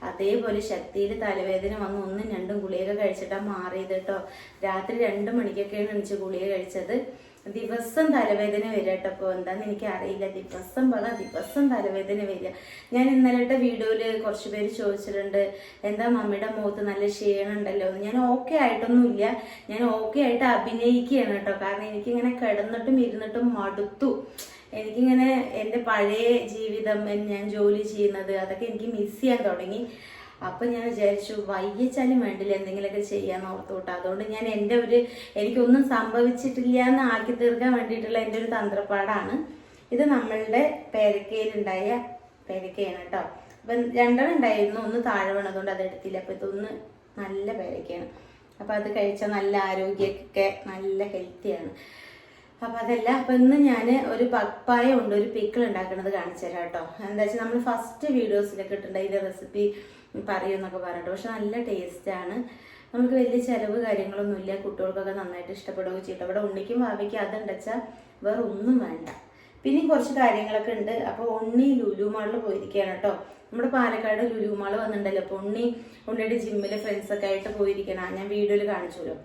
അതേപോലെ ശക്തിയിൽ തലവേദന വന്ന് 1ഉം 2ഉം ഗുളിക കഴിച്ചിട്ടാണ് മാറിയത് കേട്ടോ. രാത്രി 2 മണിക്കൊക്കെയാണ് എണിച്ച് ഗുളിക കഴിച്ചത്. ദിവസം തലവേദന വരിക കേട്ടോ. അപ്പോൾ എന്താണെന്ന് എനിക്കറിയില്ല. ദിവസം തലവേദന വരിക. ഞാൻ ഇന്നലത്തെ വീഡിയോയിൽ കുറച്ച് പേര് ചോദിച്ചിട്ടുണ്ട്, എന്താ മമ്മിയുടെ മുഖത്ത് നല്ല ക്ഷീണം ഉണ്ടല്ലോ എന്ന്. ഞാൻ ഓക്കെ ആയിട്ടൊന്നുമില്ല. ഞാൻ ഓക്കെ ആയിട്ട് അഭിനയിക്കുകയാണ് കേട്ടോ. കാരണം എനിക്കിങ്ങനെ കിടന്നിട്ടും ഇരുന്നിട്ടും മടുത്തു. എനിക്കിങ്ങനെ എൻ്റെ പഴയ ജീവിതം, ഞാൻ ജോലി ചെയ്യുന്നത്, അതൊക്കെ എനിക്ക് മിസ് ചെയ്യാൻ തുടങ്ങി. അപ്പം ഞാൻ വിചാരിച്ചു വയ്യച്ചാലും വേണ്ടില്ല എന്തെങ്കിലുമൊക്കെ ചെയ്യാൻ ഓർത്തോട്ടെ. അതുകൊണ്ട് ഞാൻ എനിക്കൊന്നും സംഭവിച്ചിട്ടില്ല എന്ന് ആക്കി തീർക്കാൻ വേണ്ടിയിട്ടുള്ള എൻ്റെ ഒരു തന്ത്രപ്പാടാണ് ഇത്. നമ്മളുടെ പേരക്കയിലുണ്ടായ പേരക്കയാണ് കേട്ടോ. അപ്പം 2 ഉണ്ടായിരുന്നു. 1 താഴെ വീണതുകൊണ്ട് അതെടുത്തില്ല. അപ്പം ഇതൊന്ന് നല്ല പേരക്കയാണ്. അപ്പം അത് കഴിച്ചാൽ നല്ല ആരോഗ്യമൊക്കെ, നല്ല ഹെൽത്തിയാണ്. അപ്പം അതല്ല. അപ്പം ഇന്ന് ഞാൻ ഒരു പപ്പായ കൊണ്ട് ഒരു പിക്കിൾ ഉണ്ടാക്കുന്നത് കാണിച്ചു തരാം കേട്ടോ. എന്താ വെച്ചാൽ നമ്മൾ ഫസ്റ്റ് വീഡിയോസിലൊക്കെ ഇട്ടുണ്ട് അതിൻ്റെ റെസിപ്പി പറയുമെന്നൊക്കെ പറഞ്ഞിട്ട്. പക്ഷെ നല്ല ടേസ്റ്റാണ്. നമുക്ക് വലിയ ചിലവ് കാര്യങ്ങളൊന്നുമില്ല. കുട്ടികൾക്കൊക്കെ നന്നായിട്ട് ഇഷ്ടപ്പെടുകയും ചെയ്യും. ഇവിടെ ഉണ്ണിക്കും ഭാവിക്കും അതുണ്ടെച്ചാൽ വേറെ ഒന്നും വേണ്ട. പിന്നെയും കുറച്ച് കാര്യങ്ങളൊക്കെ ഉണ്ട്. അപ്പോൾ ഉണ്ണി ലുലു മാളിൽ പോയിരിക്കുകയാണ് കേട്ടോ. നമ്മുടെ പാലക്കാട് ലുലു മാൾ വന്നിട്ടുണ്ടല്ലോ. അപ്പോൾ ഉണ്ണിയുടെ ജിമ്മിൽ ഫ്രണ്ട്സൊക്കെ ആയിട്ട് പോയിരിക്കണം. ഞാൻ വീഡിയോയിൽ കാണിച്ചല്ലോ.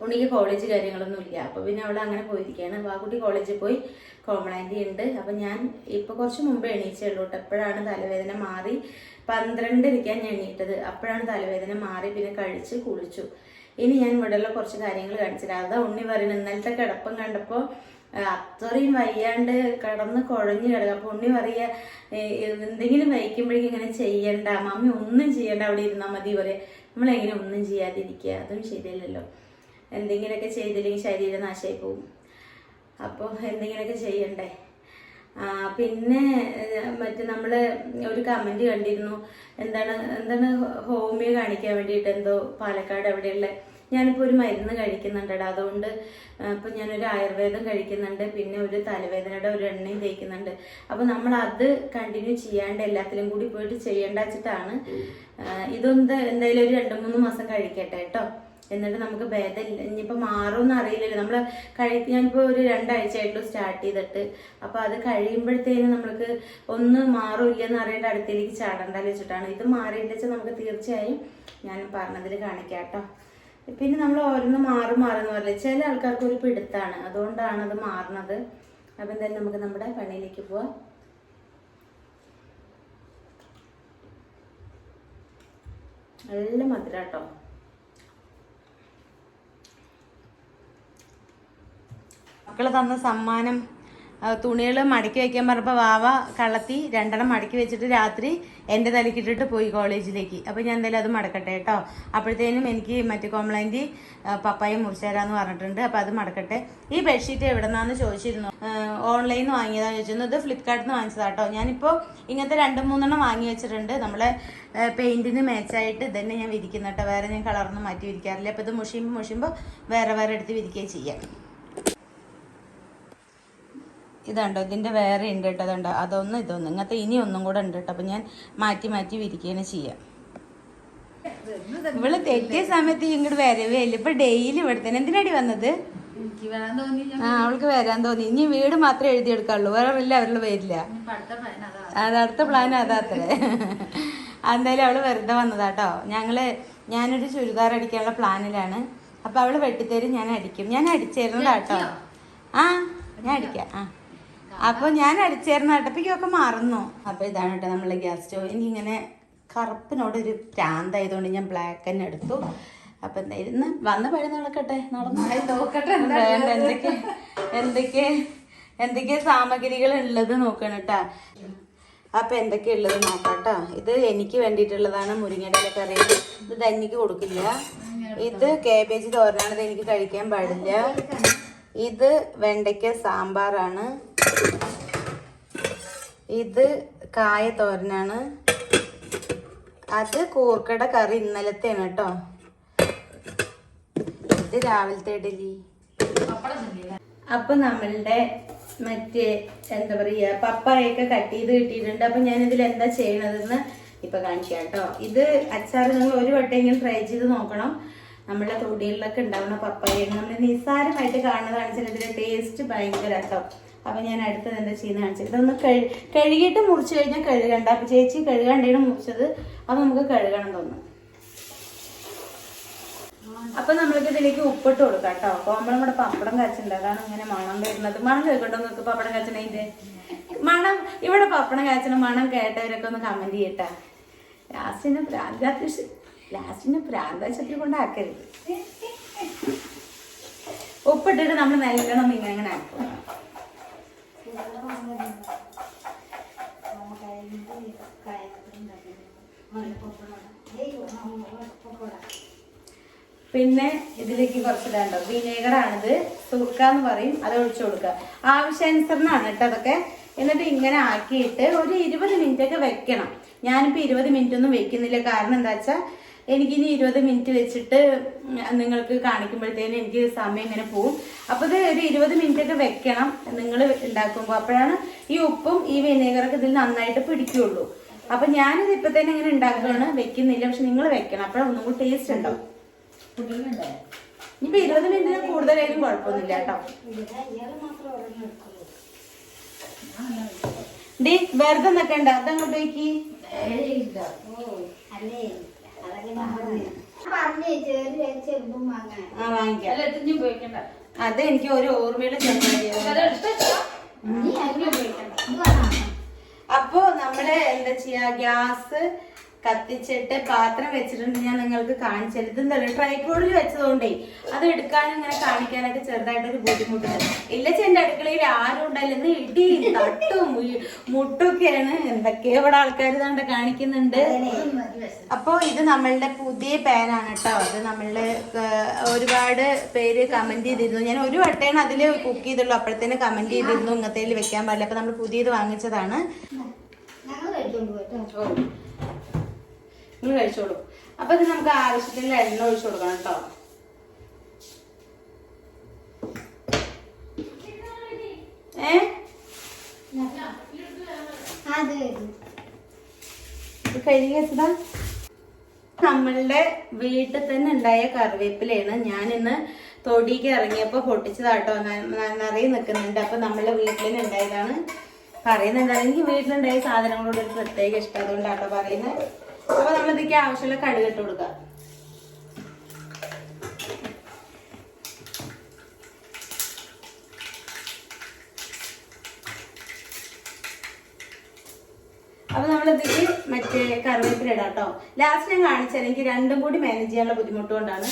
ഉണ്ണിക്ക് കോളേജ് കാര്യങ്ങളൊന്നും ഇല്ല. അപ്പോൾ പിന്നെ അവിടെ അങ്ങനെ പോയിരിക്കുകയാണ്. വാക്കുട്ടി കോളേജിൽ പോയി. കോമളാൻറ്റി ഉണ്ട്. അപ്പം ഞാൻ ഇപ്പോൾ കുറച്ച് മുമ്പ് എണീച്ചേ ഉള്ളൂ കേട്ടോ. എപ്പോഴാണ് തലവേദന മാറി 12:30 ഞാൻ എണീറ്റത്. അപ്പോഴാണ് തലവേദന മാറി. പിന്നെ കഴിച്ച് കുളിച്ചു. ഇനി ഞാൻ ഇവിടെയുള്ള കുറച്ച് കാര്യങ്ങൾ കാണിച്ചില്ല. അതാ ഉണ്ണി പറയുന്നത് ഇന്നലത്തെ കിടപ്പം കണ്ടപ്പോൾ അത്രയും വയ്യാണ്ട് കിടന്ന് കുഴഞ്ഞു കിടക്കുക. അപ്പോൾ ഉണ്ണി പറയുക എന്തെങ്കിലും വയ്ക്കുമ്പോഴേക്കും ഇങ്ങനെ ചെയ്യണ്ട മമ്മി, ഒന്നും ചെയ്യണ്ട, അവിടെ ഇരുന്നാൽ മതി പറയാം. നമ്മളെങ്ങനെ ഒന്നും ചെയ്യാതിരിക്കുക? അതും ശരിയല്ലല്ലോ. എന്തെങ്കിലുമൊക്കെ ചെയ്തില്ലെങ്കിൽ ശരീരം നാശമായി പോകും. അപ്പോൾ എന്തെങ്കിലുമൊക്കെ ചെയ്യണ്ടേ. പിന്നെ മറ്റേ നമ്മൾ ഒരു കമൻറ്റ് കണ്ടിരുന്നു. എന്താണ് ഹോമിയോ കാണിക്കാൻ വേണ്ടിയിട്ട് എന്തോ പാലക്കാട് എവിടെയുള്ള ഞാനിപ്പോൾ ഒരു മരുന്ന് കഴിക്കുന്നുണ്ട്. അതുകൊണ്ട് ഇപ്പം ഞാനൊരു ആയുർവേദം കഴിക്കുന്നുണ്ട്. പിന്നെ ഒരു തലവേദനയുടെ ഒരു എണ്ണയും തേക്കുന്നുണ്ട്. അപ്പോൾ നമ്മൾ അത് കണ്ടിന്യൂ ചെയ്യാണ്ട് എല്ലാത്തിലും കൂടി പോയിട്ട് ചെയ്യേണ്ട വെച്ചിട്ടാണ്. എന്തായാലും ഒരു 2-3 മാസം കഴിക്കട്ടെ കേട്ടോ. എന്നിട്ട് നമുക്ക് ഭേദമില്ല. ഇനിയിപ്പോൾ മാറുമെന്ന് അറിയില്ലല്ലോ. നമ്മൾ ഞാനിപ്പോൾ ഒരു 2 ആഴ്ചയായിട്ടുള്ളൂ സ്റ്റാർട്ട് ചെയ്തിട്ട്. അപ്പോൾ അത് കഴിയുമ്പോഴത്തേനും നമ്മൾക്ക് ഒന്ന് മാറില്ലെന്ന് അറിയേണ്ട അടുത്തേക്ക് ചാടണ്ടെന്ന് വെച്ചിട്ടാണ്. ഇത് മാറിയിട്ട് വെച്ചാൽ നമുക്ക് തീർച്ചയായും ഞാൻ പറഞ്ഞതിൽ കാണിക്കാം കേട്ടോ. പിന്നെ നമ്മൾ ഓരോന്ന് മാറുമെന്ന് പറയില്ല. ചില ആൾക്കാർക്ക് ഒരു പിടുത്താണ്, അതുകൊണ്ടാണ് അത് മാറുന്നത്. അപ്പം എന്തായാലും നമുക്ക് നമ്മുടെ പണിയിലേക്ക് പോവാം. നല്ല മധുരം കേട്ടോ. മക്കള് തന്ന സമ്മാനം തുണികൾ മടക്കി വയ്ക്കാൻ പറഞ്ഞപ്പോൾ വാവ കള്ളത്തി 2 മടക്കി വെച്ചിട്ട് രാത്രി എൻ്റെ തലക്കിട്ടിട്ട് പോയി കോളേജിലേക്ക്. അപ്പോൾ ഞാൻ എന്തായാലും അത് മടക്കട്ടെ കേട്ടോ. അപ്പോഴത്തേനും എനിക്ക് മറ്റേ കോംപ്ലൈൻറ്റ് പപ്പായ മുറിച്ച് തരാമെന്ന് പറഞ്ഞിട്ടുണ്ട്. അപ്പോൾ അത് മടക്കട്ടെ. ഈ ബെഡ്ഷീറ്റ് എവിടെ നിന്നാന്ന് ചോദിച്ചിരുന്നു. ഓൺലൈനിൽ നിന്ന് വാങ്ങിയതാണെന്ന് ചോദിച്ചിരുന്നു. ഇത് ഫ്ലിപ്കാർട്ടിൽ നിന്ന് വാങ്ങിച്ചതാണ് കേട്ടോ. ഞാനിപ്പോൾ ഇങ്ങനത്തെ 2-3 വാങ്ങി വെച്ചിട്ടുണ്ട്. നമ്മളെ പെയിൻറ്റിന് മാച്ചായിട്ട് ഇതന്നെ ഞാൻ വിരിക്കുന്നു കേട്ടോ. വേറെ ഞാൻ കളറൊന്നും മാറ്റി വിരിക്കാറില്ല. അപ്പോൾ ഇത് മുഷിയുമ്പോൾ വേറെ എടുത്ത് വിരിക്കുകയും ചെയ്യാം. ഇതുണ്ടോ, ഇതിൻ്റെ വേറെ ഉണ്ട് കേട്ടോ. അതുണ്ടോ, ഇതൊന്നും ഇങ്ങനത്തെ ഇനി ഒന്നും കൂടെ ഉണ്ട് കേട്ടോ. അപ്പം ഞാൻ മാറ്റി വിരിക്കുകയാണ് ചെയ്യാം. ഇവള് തെറ്റിയ സമയത്ത് ഇങ്ങോട്ട് വരവേ ഇല്ല. ഇപ്പൊ ഡെയിലി ഇവിടെ തന്നെ. എന്തിനാടി വന്നത്? അവൾക്ക് വരാൻ തോന്നി. ഇനി വീട് മാത്രമേ എഴുതിയെടുക്കാള്ളൂ, വേറെ അവരുടെ വരില്ല. അടുത്ത പ്ലാൻ അതാത്രേ. എന്തായാലും അവള് വെറുതെ വന്നതാട്ടോ. ഞാനൊരു ചുരിദാർ അടിക്കാനുള്ള പ്ലാനിലാണ്. അപ്പൊ അവള് വെട്ടിത്തരും, ഞാൻ അടിക്കും. ഞാൻ അടിച്ചേരുന്നതാട്ടോ. ഞാൻ അടിക്കാം. അപ്പോൾ ഞാൻ അടിച്ചേർന്ന കേട്ടപ്പോഴൊക്കെ മറന്നു. അപ്പോൾ ഇതാണ് കേട്ടോ നമ്മളെ ഗ്യാസ് സ്റ്റോവ്. എനിക്കിങ്ങനെ കറുപ്പിനോടൊരു പ്രാന്തായതുകൊണ്ട് ഞാൻ ബ്ലാക്ക് തന്നെ എടുത്തു. അപ്പം എന്തായിരുന്നു വന്ന പഴി നടക്കട്ടെ, നോക്കട്ടെ എന്തൊക്കെ സാമഗ്രികൾ ഉള്ളത് നോക്കണം കേട്ടോ. അപ്പം എന്തൊക്കെയാ ഉള്ളത് നോക്കാം കേട്ടോ. ഇത് എനിക്ക് വേണ്ടിയിട്ടുള്ളതാണ്, മുരിങ്ങയുടെ കറി. ഇത് ധന്യക്ക് കൊടുക്കില്ല. ഇത് കാബേജ് തോരനാണ്, ഇത് എനിക്ക് കഴിക്കാൻ പാടില്ല. ഇത് വെണ്ടയ്ക്ക സാമ്പാറാണ്. ഇത് കായ തോരനാണ്. അത് കൂർക്കട കറി ഇന്നലത്തെയാണ് കേട്ടോ. ഇത് രാവിലത്തെ ഇഡലി. അപ്പൊ നമ്മളുടെ മറ്റേ എന്താ പറയാ പപ്പായൊക്കെ കട്ട് ചെയ്ത് കിട്ടിയിട്ടുണ്ട്. അപ്പൊ ഞാൻ ഇതിൽ എന്താ ചെയ്യണതെന്ന് ഇപ്പൊ കാണിക്കാം കേട്ടോ. ഇത് അച്ചാർ നിങ്ങൾ ഒരു വട്ടമെങ്കിലും ട്രൈ ചെയ്ത് നോക്കണം. നമ്മുടെ തൊടികളിലൊക്കെ ഉണ്ടാവുന്ന പപ്പായ നമ്മൾ നിസ്സാരമായിട്ട് കാണുന്നതാണ്. ചിലതിന്റെ ടേസ്റ്റ് ഭയങ്കര കേട്ടോ. അപ്പൊ ഞാൻ അടുത്തത് എന്താ ചെയ്യുന്ന കാണിച്ചത്. ഇതൊന്ന് കഴുകിയിട്ട് മുറിച്ച് കഴിഞ്ഞാൽ കഴുകണ്ട. അപ്പൊ ചേച്ചി കഴുകാണ്ടാണ് മുറിച്ചത്. അത് നമുക്ക് കഴുകണം തോന്നുന്നു. അപ്പൊ നമ്മൾക്ക് ഇതിലേക്ക് ഉപ്പിട്ട് കൊടുക്കാം കേട്ടോ. അപ്പൊ നമ്മുടെ പപ്പടം കാച്ചുണ്ട്, അതാണ് ഇങ്ങനെ മണം വരുന്നത്. മണം കേൾക്കട്ടോ നിങ്ങൾക്ക്? പപ്പടം കാച്ചണതിന്റെ മണം. ഇവിടെ പപ്പടം കാച്ചണ മണം കേട്ടവരൊക്കെ ഒന്ന് കമന്റ് ചെയ്യട്ടാ. ലാസ്റ്റിന് പ്രാന്താശത്തിൽ കൊണ്ടാക്കരുത്. ഉപ്പിട്ടിട്ട് നമ്മൾ നല്ലോണം ഇങ്ങനെ ആക്കും. പിന്നെ ഇതിലേക്ക് കുറച്ചിടാണ്ടോ വിനേഗറാണിത്, സുർക്കാന്ന് പറയും. അത് ഒഴിച്ചു കൊടുക്കുക ആവശ്യാനുസരണമാണ് കേട്ടോ അതൊക്കെ. എന്നിട്ട് ഇങ്ങനെ ആക്കിയിട്ട് ഒരു 20 മിനിറ്റ് ഒക്കെ വെക്കണം. ഞാനിപ്പോൾ 20 മിനിറ്റ് ഒന്നും വെക്കുന്നില്ല. കാരണം എന്താ വെച്ചാൽ എനിക്കിനി 20 മിനിറ്റ് വെച്ചിട്ട് നിങ്ങൾക്ക് കാണിക്കുമ്പോഴത്തേനും എനിക്ക് സമയം ഇങ്ങനെ പോകും. അപ്പോൾ ഇത് ഒരു 20 മിനിറ്റ് ഒക്കെ വെക്കണം നിങ്ങൾ ഉണ്ടാക്കുമ്പോൾ. അപ്പോഴാണ് ഈ ഉപ്പും ഈ വിനേഗറൊക്കെ ഇതിൽ നന്നായിട്ട് പിടിക്കുകയുള്ളൂ. അപ്പം ഞാനിത് ഇപ്പം തന്നെ ഇങ്ങനെ ഉണ്ടാക്കുകയാണ്, വെക്കുന്നില്ല. പക്ഷെ നിങ്ങൾ വെക്കണം, അപ്പോഴാണ് ഒന്നും കൂടി ടേസ്റ്റ് ഉണ്ടാവും. ഇനിയിപ്പോൾ 20 മിനിറ്റിന് കൂടുതലായാലും കുഴപ്പമൊന്നുമില്ല കേട്ടോ. ഡി വെറുതെ നിൽക്കണ്ട, അതങ്ങോട്ട് വയ്ക്കി. അത് എനിക്ക് ഒരു ഓർമ്മയുടെ അപ്പൊ നമ്മള് എന്താ ചെയ്യാ, ഗ്യാസ് കത്തിച്ചിട്ട് പാത്രം വെച്ചിട്ടുണ്ട്. ഞാൻ നിങ്ങൾക്ക് കാണിച്ചത് ഇതെന്താ ട്രൈപോഡിൽ വെച്ചതുകൊണ്ടേ അത് എടുക്കാനും ഇങ്ങനെ കാണിക്കാനൊക്കെ ചെറുതായിട്ടൊരു ബുദ്ധിമുട്ടുണ്ട്. ഇല്ല എന്റെ അടുക്കളയിൽ ആരും ഉണ്ടായില്ല, ഇടി തട്ടും മുട്ടൊക്കെയാണ്. എന്തൊക്കെയോ ഇവിടെ ആൾക്കാർ കണ്ട് കാണിക്കുന്നുണ്ട്. അപ്പൊ ഇത് നമ്മളുടെ പുതിയ പാനാണ് കേട്ടോ. അത് നമ്മളുടെ ഒരുപാട് പേര് കമന്റ് ചെയ്തിരുന്നു. ഞാൻ ഒരു വട്ടേണ് അതില് കുക്ക് ചെയ്തുള്ളൂ, അപ്പോഴത്തേന് കമന്റ് ചെയ്തിരുന്നു ഇങ്ങനത്തേല് വെക്കാൻ പാടില്ല. അപ്പൊ നമ്മൾ പുതിയത് വാങ്ങിച്ചതാണ്. നിങ്ങൾ കഴിച്ചോളൂ. അപ്പൊ ഇത് നമുക്ക് ആവശ്യത്തിന് എണ്ണ ഒഴിച്ചു കൊടുക്കണം കേട്ടോ. കഴുകി വെച്ചതാ. നമ്മളുടെ വീട്ടിൽ തന്നെ ഉണ്ടായ കറിവേപ്പിലയാണ്. ഞാനിന്ന് തൊടിക്ക് ഇറങ്ങിയപ്പോ പൊട്ടിച്ചതാട്ടോ, നിറയെ നിൽക്കുന്നുണ്ട്. അപ്പൊ നമ്മളുടെ വീട്ടിൽ തന്നെ ഉണ്ടായതാണ്. പറയുന്നുണ്ട് എനിക്ക് വീട്ടിലുണ്ടായ സാധനങ്ങളോട് ഒരു പ്രത്യേക ഇഷ്ടം, അതുകൊണ്ടാട്ടോ പറയുന്നത്. അപ്പൊ നമ്മളിതൊക്കെ ആവശ്യമുള്ള കടുക് ഇട്ട് കൊടുക്കാം. അപ്പൊ നമ്മളിതിക്ക് മറ്റേ കറിവേപ്പില ഇടാം കേട്ടോ. ലാസ്റ്റ് ഞാൻ കാണിച്ചാൽ എനിക്ക് രണ്ടും കൂടി മാനേജ് ചെയ്യാനുള്ള ബുദ്ധിമുട്ട് കൊണ്ടാണ്.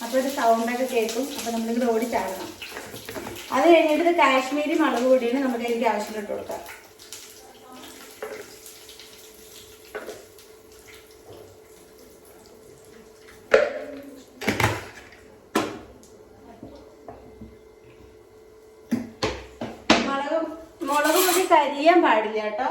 അപ്പൊ ഇത് സൗണ്ടൊക്കെ കേൾക്കും. അപ്പൊ നമ്മളിത് ഓടി ചാടണം. അത് കഴിഞ്ഞിട്ട് ഇത് കാശ്മീരി മുളക് പൊടിയാണ് നമുക്ക് എനിക്ക് ആവശ്യമില്ല ഇട്ട് കൊടുക്കാം. മുളക് പൊടി കരിയാൻ പാടില്ല കേട്ടോ.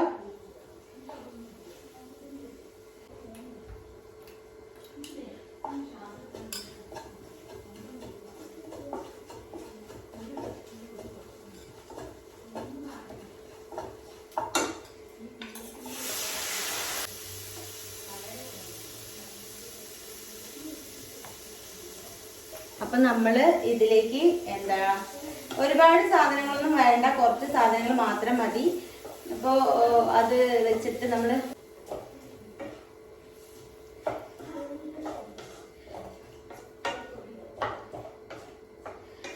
അപ്പൊ നമ്മള് ഇതിലേക്ക് എന്താ ഒരുപാട് സാധനങ്ങളൊന്നും വേണ്ട, കുറച്ച് സാധനങ്ങൾ മാത്രം മതി. അപ്പോ അത് വെച്ചിട്ട് നമ്മള്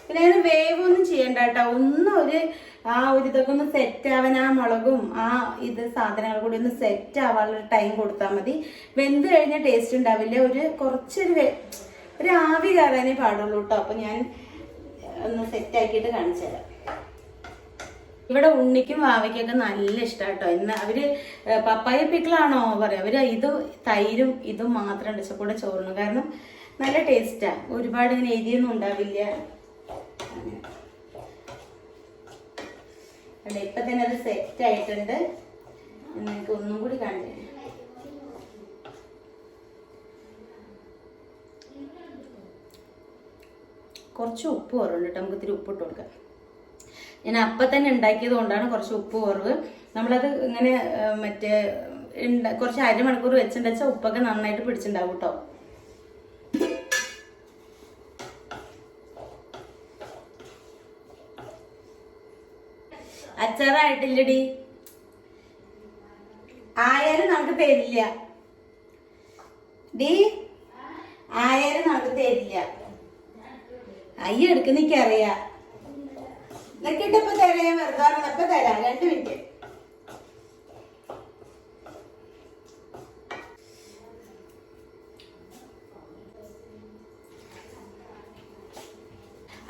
പിന്നെ അതിന് വേവൊന്നും ചെയ്യണ്ട കേട്ടോ. ഒന്നും ഒരു ഇതൊക്കെ ഒന്ന് സെറ്റ് ആവാൻ, ആ മുളകും ആ ഇത് സാധനങ്ങൾ കൂടി ഒന്ന് സെറ്റ് ആവാനുള്ള ടൈം കൊടുത്താൽ മതി. വെന്ത് കഴിഞ്ഞാൽ ടേസ്റ്റ് ഉണ്ടാവില്ല. ഒരു ആവി കയറാനേ പാടുള്ളൂ കേട്ടോ. അപ്പൊ ഞാൻ ഒന്ന് സെറ്റ് ആക്കിയിട്ട് കാണിച്ചു തരാം. ഇവിടെ ഉണ്ണിക്കും വാവയ്ക്കൊക്കെ നല്ല ഇഷ്ടമാണ് കേട്ടോ. ഇന്ന് അവര് പപ്പായ പിക്കിളാണോ പറയാം, അവര് ഇത് തൈരും ഇതും മാത്രം ഇടിച്ചക്കൂടെ ചോറിനും. കാരണം നല്ല ടേസ്റ്റാ, ഒരുപാട് ഇങ്ങനെ എരിയൊന്നും ഉണ്ടാവില്ല. ഇപ്പൊ തന്നെ അത് സെറ്റ് ആയിട്ടുണ്ട്. നിങ്ങൾക്ക് ഒന്നും കൂടി കാണിച്ചു. കുറച്ച് ഉപ്പ് കുറവുണ്ട് കേട്ടോ, നമുക്ക് ഇത്തിരി ഉപ്പിട്ട് കൊടുക്കാം. ഞാൻ അപ്പം തന്നെ ഉണ്ടാക്കിയത് കൊണ്ടാണ് കുറച്ച് ഉപ്പ് കുറവ്. നമ്മളത് ഇങ്ങനെ മറ്റേ കുറച്ച് അരമണിക്കൂർ വെച്ചിട്ടുണ്ടെന്ന് വെച്ചാൽ ഉപ്പൊക്കെ നന്നായിട്ട് പിടിച്ചിട്ടുണ്ടാവും കേട്ടോ. അച്ചാറായിട്ടില്ലടി, ആയാലും നമുക്ക് തരില്ല ഡി, ആയാലും നമുക്ക് തരില്ല. അയ്യ എടുക്കുന്നിക്കറിയാ, ഇതൊക്കെ ഇട്ടപ്പോ തരാൻ വെറുതെ അപ്പൊ തരാം. 2 മിനിറ്റ്.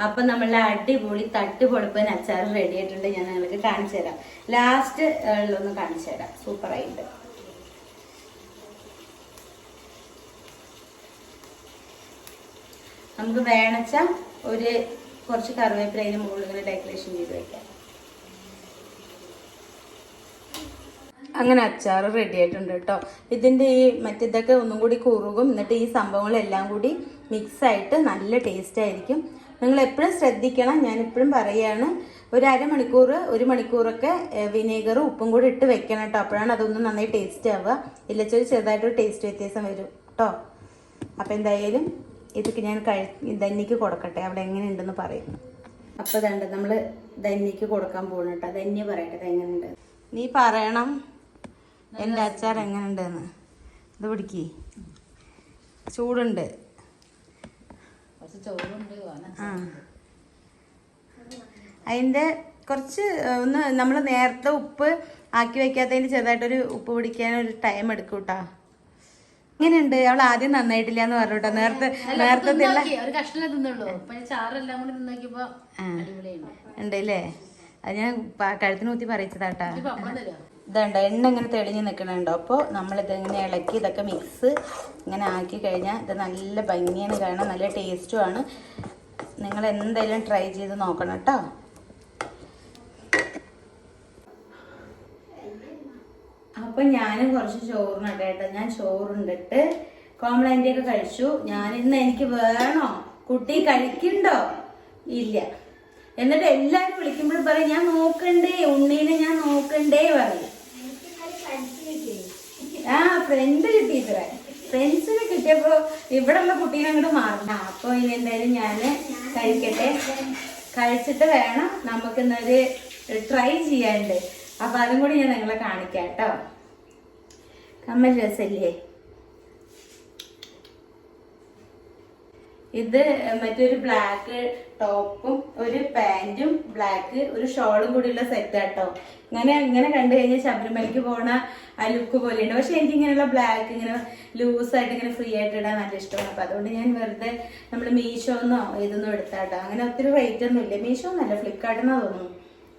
അപ്പൊ നമ്മളുടെ അടിപൊളി തട്ടുപൊളിപ്പൻ അച്ചാർ റെഡി ആയിട്ടുണ്ട്. ഞാൻ നിങ്ങൾക്ക് കാണിച്ചു തരാം. ലാസ്റ്റ് ഉള്ളൊന്ന് കാണിച്ചു തരാം. സൂപ്പറായിട്ട്. നമുക്ക് വേണച്ച കുറച്ച് കറിവേപ്പില അതിന് മുകളിൽ ഇങ്ങനെ ഡെക്കറേഷൻ ചെയ്ത് വെക്കാം. അങ്ങനെ അച്ചാർ റെഡി ആയിട്ടുണ്ട് കേട്ടോ. ഇതിൻ്റെ ഈ മറ്റേതൊക്കെ ഒന്നും കൂടി കുറുകും. എന്നിട്ട് ഈ സംഭവങ്ങളെല്ലാം കൂടി മിക്സായിട്ട് നല്ല ടേസ്റ്റ് ആയിരിക്കും. നിങ്ങൾ എപ്പോഴും ശ്രദ്ധിക്കണം, ഞാനിപ്പോഴും പറയുകയാണ്, ഒരു അരമണിക്കൂർ 1 മണിക്കൂറൊക്കെ വിനീഗറും ഉപ്പും കൂടി ഇട്ട് വെക്കണം കേട്ടോ. അപ്പോഴാണ് അതൊന്നും നന്നായി ടേസ്റ്റ് ആവുക. ഇല്ലച്ചൊരു ചെറുതായിട്ടൊരു ടേസ്റ്റ് വ്യത്യാസം വരും കേട്ടോ. അപ്പോൾ എന്തായാലും ഇതൊക്കെ ഞാൻ ധന്യക്ക് കൊടുക്കട്ടെ, അവിടെ എങ്ങനെയുണ്ടെന്ന് പറയും. അപ്പോൾ ഇതുണ്ട് നമ്മൾ ധന്യക്ക് കൊടുക്കാൻ പോകണം കേട്ടോ. ധന്യ പറയട്ടെ എങ്ങനെയുണ്ട്. നീ പറയണം എൻ്റെ അച്ചാർ എങ്ങനെയുണ്ടെന്ന്. ഇത് പിടിക്ക്, ചൂടുണ്ട്. ആ, അതിൻ്റെ കുറച്ച് ഒന്ന് നമ്മൾ നേരത്തെ ഉപ്പ് ആക്കി വെക്കാത്തതിന് ചെറുതായിട്ടൊരു ഉപ്പ് പിടിക്കാനൊരു ടൈം എടുക്കും കേട്ടോ. ഇങ്ങനെയുണ്ട്. അവൾ ആദ്യം നന്നായിട്ടില്ല എന്ന് പറഞ്ഞു കേട്ടോ. നേരത്തെ ഉണ്ടല്ലേ, അത് ഞാൻ കഴുത്തിന് കുത്തി പറയിച്ചതാട്ടാ. ഇതുണ്ട് എണ്ണ ഇങ്ങനെ തെളിഞ്ഞ് നിൽക്കണുണ്ടോ. അപ്പോൾ നമ്മളിത് ഇങ്ങനെ ഇളക്കി ഇതൊക്കെ മിക്സ് ഇങ്ങനെ ആക്കി കഴിഞ്ഞാൽ ഇത് നല്ല ഭംഗിയാണ് കാണാൻ, നല്ല ടേസ്റ്റുമാണ്. നിങ്ങൾ എന്തായാലും ട്രൈ ചെയ്ത് നോക്കണം കേട്ടോ. അപ്പം ഞാനും കുറച്ച് ചോറിനുണ്ട് കേട്ടോ. ഞാൻ ചോറുണ്ടിട്ട് കോംപ്ലൈൻ്റൊക്കെ കഴിച്ചു. ഞാനിന്ന് എനിക്ക് വേണോ, കുട്ടി കഴിക്കണ്ടോ, ഇല്ല. എന്നിട്ട് എല്ലാവരും വിളിക്കുമ്പോഴും പറയും ഞാൻ നോക്കണ്ടേ, ഉണ്ണീനെ ഞാൻ നോക്കണ്ടേ പറയും. ആ ഫ്രണ്ട് കിട്ടി, ഇത്ര ഫ്രണ്ട്സിനെ കിട്ടിയപ്പോ ഇവിടെ ഉള്ള കുട്ടീനെ അങ്ങോട്ട് മാറണം. അപ്പൊ ഇനി എന്തായാലും ഞാൻ കഴിക്കട്ടെ, കഴിച്ചിട്ട് വേണം നമുക്ക് ഇന്നൊരു ട്രൈ ചെയ്യാണ്ട്. അപ്പൊ അതും കൂടി ഞാൻ നിങ്ങളെ കാണിക്കാം കേട്ടോ. കമ്മൽ രസല്ലേ ഇത്. മറ്റൊരു ബ്ലാക്ക് ടോപ്പും ഒരു പാന്റും ബ്ലാക്ക് ഒരു ഷോളും കൂടിയുള്ള സെറ്റ് കേട്ടോ. ഇങ്ങനെ കണ്ടു കഴിഞ്ഞാൽ ശബരിമലയ്ക്ക് പോണ ആ ലുക്ക് പോലെയുണ്ട്. പക്ഷെ എനിക്ക് ഇങ്ങനെയുള്ള ബ്ലാക്ക് ഇങ്ങനെ ലൂസായിട്ട് ഇങ്ങനെ ഫ്രീ ആയിട്ട് ഇടാൻ നല്ല ഇഷ്ടമാണ്. അപ്പൊ അതുകൊണ്ട് ഞാൻ വെറുതെ നമ്മൾ മീഷോന്നോ ഇതൊന്നും എടുത്താട്ടോ. അങ്ങനെ ഒത്തിരി റേറ്റ് ഒന്നും ഇല്ല. മീഷോ എന്നല്ല, ഫ്ലിപ്കാർട്ടിന്നാ തോന്നുന്നു.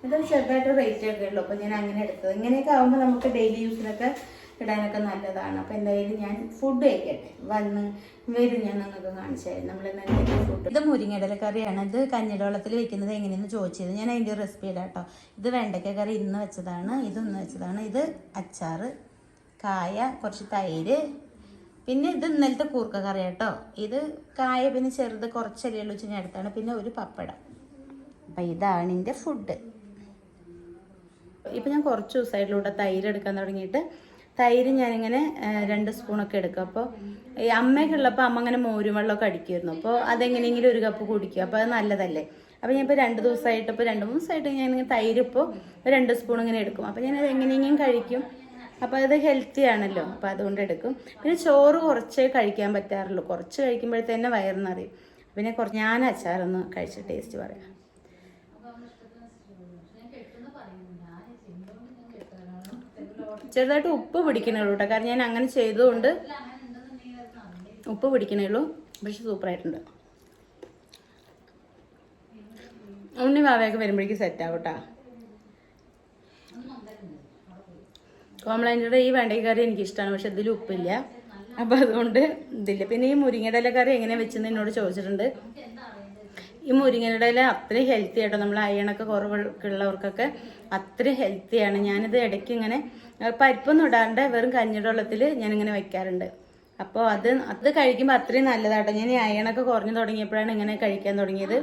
ഇതൊരു ചെറുതായിട്ട് റേറ്റ് ഒക്കെ ഉള്ളൂ. അപ്പൊ ഞാൻ അങ്ങനെ എടുത്തത്. ഇങ്ങനെയൊക്കെ ആകുമ്പോൾ നമുക്ക് ഡെയിലി യൂസിനൊക്കെ ഇടാനൊക്കെ നല്ലതാണ്. അപ്പം എന്തായാലും ഞാൻ ഫുഡ് കഴിക്കട്ടെ, വരും ഞാൻ നിങ്ങൾക്ക് കാണിച്ചായിരുന്നു. നമ്മൾ എന്തെങ്കിലും ഫുഡ്. ഇത് മുരിങ്ങയിടല കറിയാണ്. ഇത് കഞ്ഞിവെള്ളത്തിൽ വെക്കുന്നത് എങ്ങനെയെന്ന് ചോദിച്ചത്. ഞാൻ അതിൻ്റെ റെസിപ്പി ഇടാം കേട്ടോ. ഇത് വെണ്ടയ്ക്ക കറി ഇന്ന് വെച്ചതാണ്, ഇതൊന്ന് വെച്ചതാണ്. ഇത് അച്ചാർ, കായ, കുറച്ച് തൈര്, പിന്നെ ഇത് ഇന്നലത്തെ കൂർക്ക കറി കേട്ടോ. ഇത് കായ പിന്നെ ചെറുത് കുറച്ചല്ലേ ഉള്ളൂ വെച്ച് ഞാൻ എടുത്താണ്. പിന്നെ ഒരു പപ്പടം. അപ്പം ഇതാണ് എൻ്റെ ഫുഡ്. ഇപ്പം ഞാൻ കുറച്ച് ദിവസമായിട്ടിലൂടെ തൈര് എടുക്കാൻ തുടങ്ങിയിട്ട്. തൈര് ഞാനിങ്ങനെ 2 സ്പൂണൊക്കെ എടുക്കും. അപ്പോൾ ഈ അമ്മയൊക്കെ ഉള്ളപ്പോൾ അമ്മ അങ്ങനെ മോരും വെള്ളമൊക്കെ അടിക്കുമായിരുന്നു. അപ്പോൾ അതെങ്ങനെയെങ്കിലും 1 കപ്പ് കുടിക്കും. അപ്പോൾ അത് നല്ലതല്ലേ. അപ്പോൾ ഞാൻ ഇപ്പോൾ 2 ദിവസമായിട്ട്, ഇപ്പോൾ 2-3 ദിവസമായിട്ട് ഞാനിങ്ങനെ തൈര് ഇപ്പോൾ 2 സ്പൂൺ ഇങ്ങനെ എടുക്കും. അപ്പോൾ ഞാനത് എങ്ങനെയെങ്കിലും കഴിക്കും. അപ്പോൾ അത് ഹെൽത്തി ആണല്ലോ, അപ്പോൾ അതുകൊണ്ട് എടുക്കും. പിന്നെ ചോറ് കുറച്ചേ കഴിക്കാൻ പറ്റാറുള്ളൂ. കുറച്ച് കഴിക്കുമ്പോഴത്തേന്നെ വയറിനറിയും. പിന്നെ ഞാൻ അച്ചാറൊന്ന് കഴിച്ച ടേസ്റ്റ് പറയാം. ചെറുതായിട്ട് ഉപ്പ് പിടിക്കണുള്ളൂ കേട്ടോ. കാരണം ഞാൻ അങ്ങനെ ചെയ്തുകൊണ്ട് ഉപ്പ് പിടിക്കണുള്ളൂ. പക്ഷെ സൂപ്പറായിട്ടുണ്ട്. ഉണ്ണി വാവയൊക്കെ വരുമ്പോഴേക്കും സെറ്റ് ആവും കേട്ടോ. കോംപ്ലൈൻറ്റിയുടെ ഈ വെണ്ടയ്ക്ക കറി എനിക്കിഷ്ടമാണ്, പക്ഷെ ഇതിൽ ഉപ്പില്ല. അപ്പം അതുകൊണ്ട് ഇതില്ല. പിന്നെ ഈ മുരിങ്ങയില കറി എങ്ങനെ വെച്ചെന്ന് എന്നോട് ചോദിച്ചിട്ടുണ്ട്. ഈ മുരിങ്ങയില അത്രയും ഹെൽത്തി ആയിട്ടോ. നമ്മൾ അയണൊക്കെ കുറവുള്ളവർക്കൊക്കെ അത്രയും ഹെൽത്തിയാണ്. ഞാനിത് ഇടയ്ക്ക് ഇങ്ങനെ പരിപ്പൊന്നും ഇടാണ്ട് വെറും കഞ്ഞിവെള്ളത്തിൽ ഞാനിങ്ങനെ വെക്കാറുണ്ട്. അപ്പോൾ അത് കഴിക്കുമ്പോൾ അത്രയും നല്ലതാട്ടോ. ഞാൻ ഈ അയണൊക്കെ കുറഞ്ഞു തുടങ്ങിയപ്പോഴാണ് ഇങ്ങനെ കഴിക്കാൻ തുടങ്ങിയത്.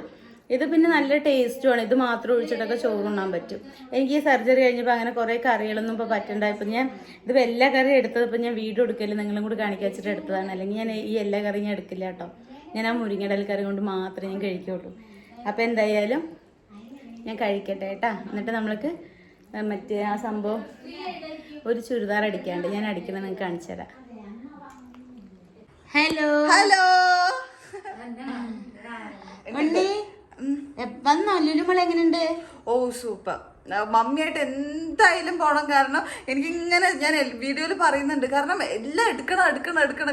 ഇത് പിന്നെ നല്ല ടേസ്റ്റുമാണ്. ഇത് മാത്രം ഒഴിച്ചിട്ടൊക്കെ ചോറുണ്ണാൻ പറ്റും. എനിക്ക് ഈ സർജറി കഴിഞ്ഞപ്പോൾ അങ്ങനെ കുറേ കറികളൊന്നും ഇപ്പോൾ പറ്റണ്ടായപ്പോൾ ഞാൻ ഇത് എല്ലാ കറി എടുത്തതിപ്പോൾ ഞാൻ വീഡിയോ എടുക്കല് നിങ്ങളും കൂടി കാണിക്കാൻ വെച്ചിട്ട് എടുത്തതാണ്. അല്ലെങ്കിൽ ഞാൻ ഈ എല്ലാ കറി ഞാൻ എടുക്കില്ല കേട്ടോ. ഞാൻ ആ മുരിങ്ങയില കറി കൊണ്ട് മാത്രമേ ഞാൻ കഴിക്കുള്ളൂ. അപ്പോൾ എന്തായാലും ഞാൻ കഴിക്കട്ടെ കേട്ടാ. എന്നിട്ട് നമ്മൾക്ക് മറ്റേ ആ സംഭവം ഒരു ചുരിദാർ അടിക്കാണ്ട് ഞാൻ അടിക്കണം, നിങ്ങൾക്ക് കാണിച്ചു തരാം. ഹലോ ഹലോ വന്നോ ലുലുമള എങ്ങനെയുണ്ട്? ഓ സൂപ്പർ. മമ്മിയായിട്ട് എന്തായാലും പോണം. കാരണം എനിക്കിങ്ങനെ ഞാൻ വീഡിയോയിൽ പറയുന്നുണ്ട്, കാരണം എല്ലാം എടുക്കണം.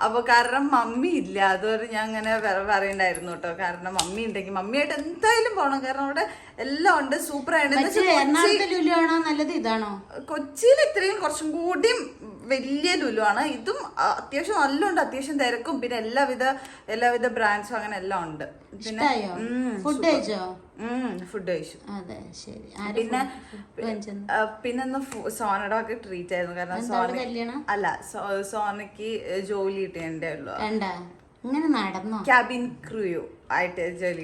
അപ്പൊ കാരണം മമ്മി ഇല്ല, അതുവരെ ഞാൻ അങ്ങനെ പറയണ്ടായിരുന്നു കേട്ടോ. കാരണം മമ്മി ഉണ്ടെങ്കിൽ മമ്മിയായിട്ട് എന്തായാലും പോണം. കാരണം അവിടെ എല്ലാം ഉണ്ട്, സൂപ്പറായിട്ട്. നല്ലത് ഇതാണോ? കൊച്ചിയിൽ ഇത്രയും കുറച്ചും കൂടിയും വലിയ ലുലു ആണ്. ഇതും അത്യാവശ്യം നല്ല ഉണ്ട്, അത്യാവശ്യം തിരക്കും, പിന്നെ എല്ലാവിധ ബ്രാൻഡ്സും അങ്ങനെ എല്ലാം ഉണ്ട്. പിന്നെ ഫുഡ് കഴിച്ചോ? ഫുഡ് കഴിച്ചു. അതെ ശരി. പിന്നെ സോനയുടെ ഒക്കെ ട്രീറ്റ് ആയിരുന്നു. കാരണം സോനക്ക് ജോലി കിട്ടിയേ ഉള്ളു. ഇങ്ങനെ നടന്നോ? ക്യാബിൻ ക്രൂ ആയിട്ട് ജോലി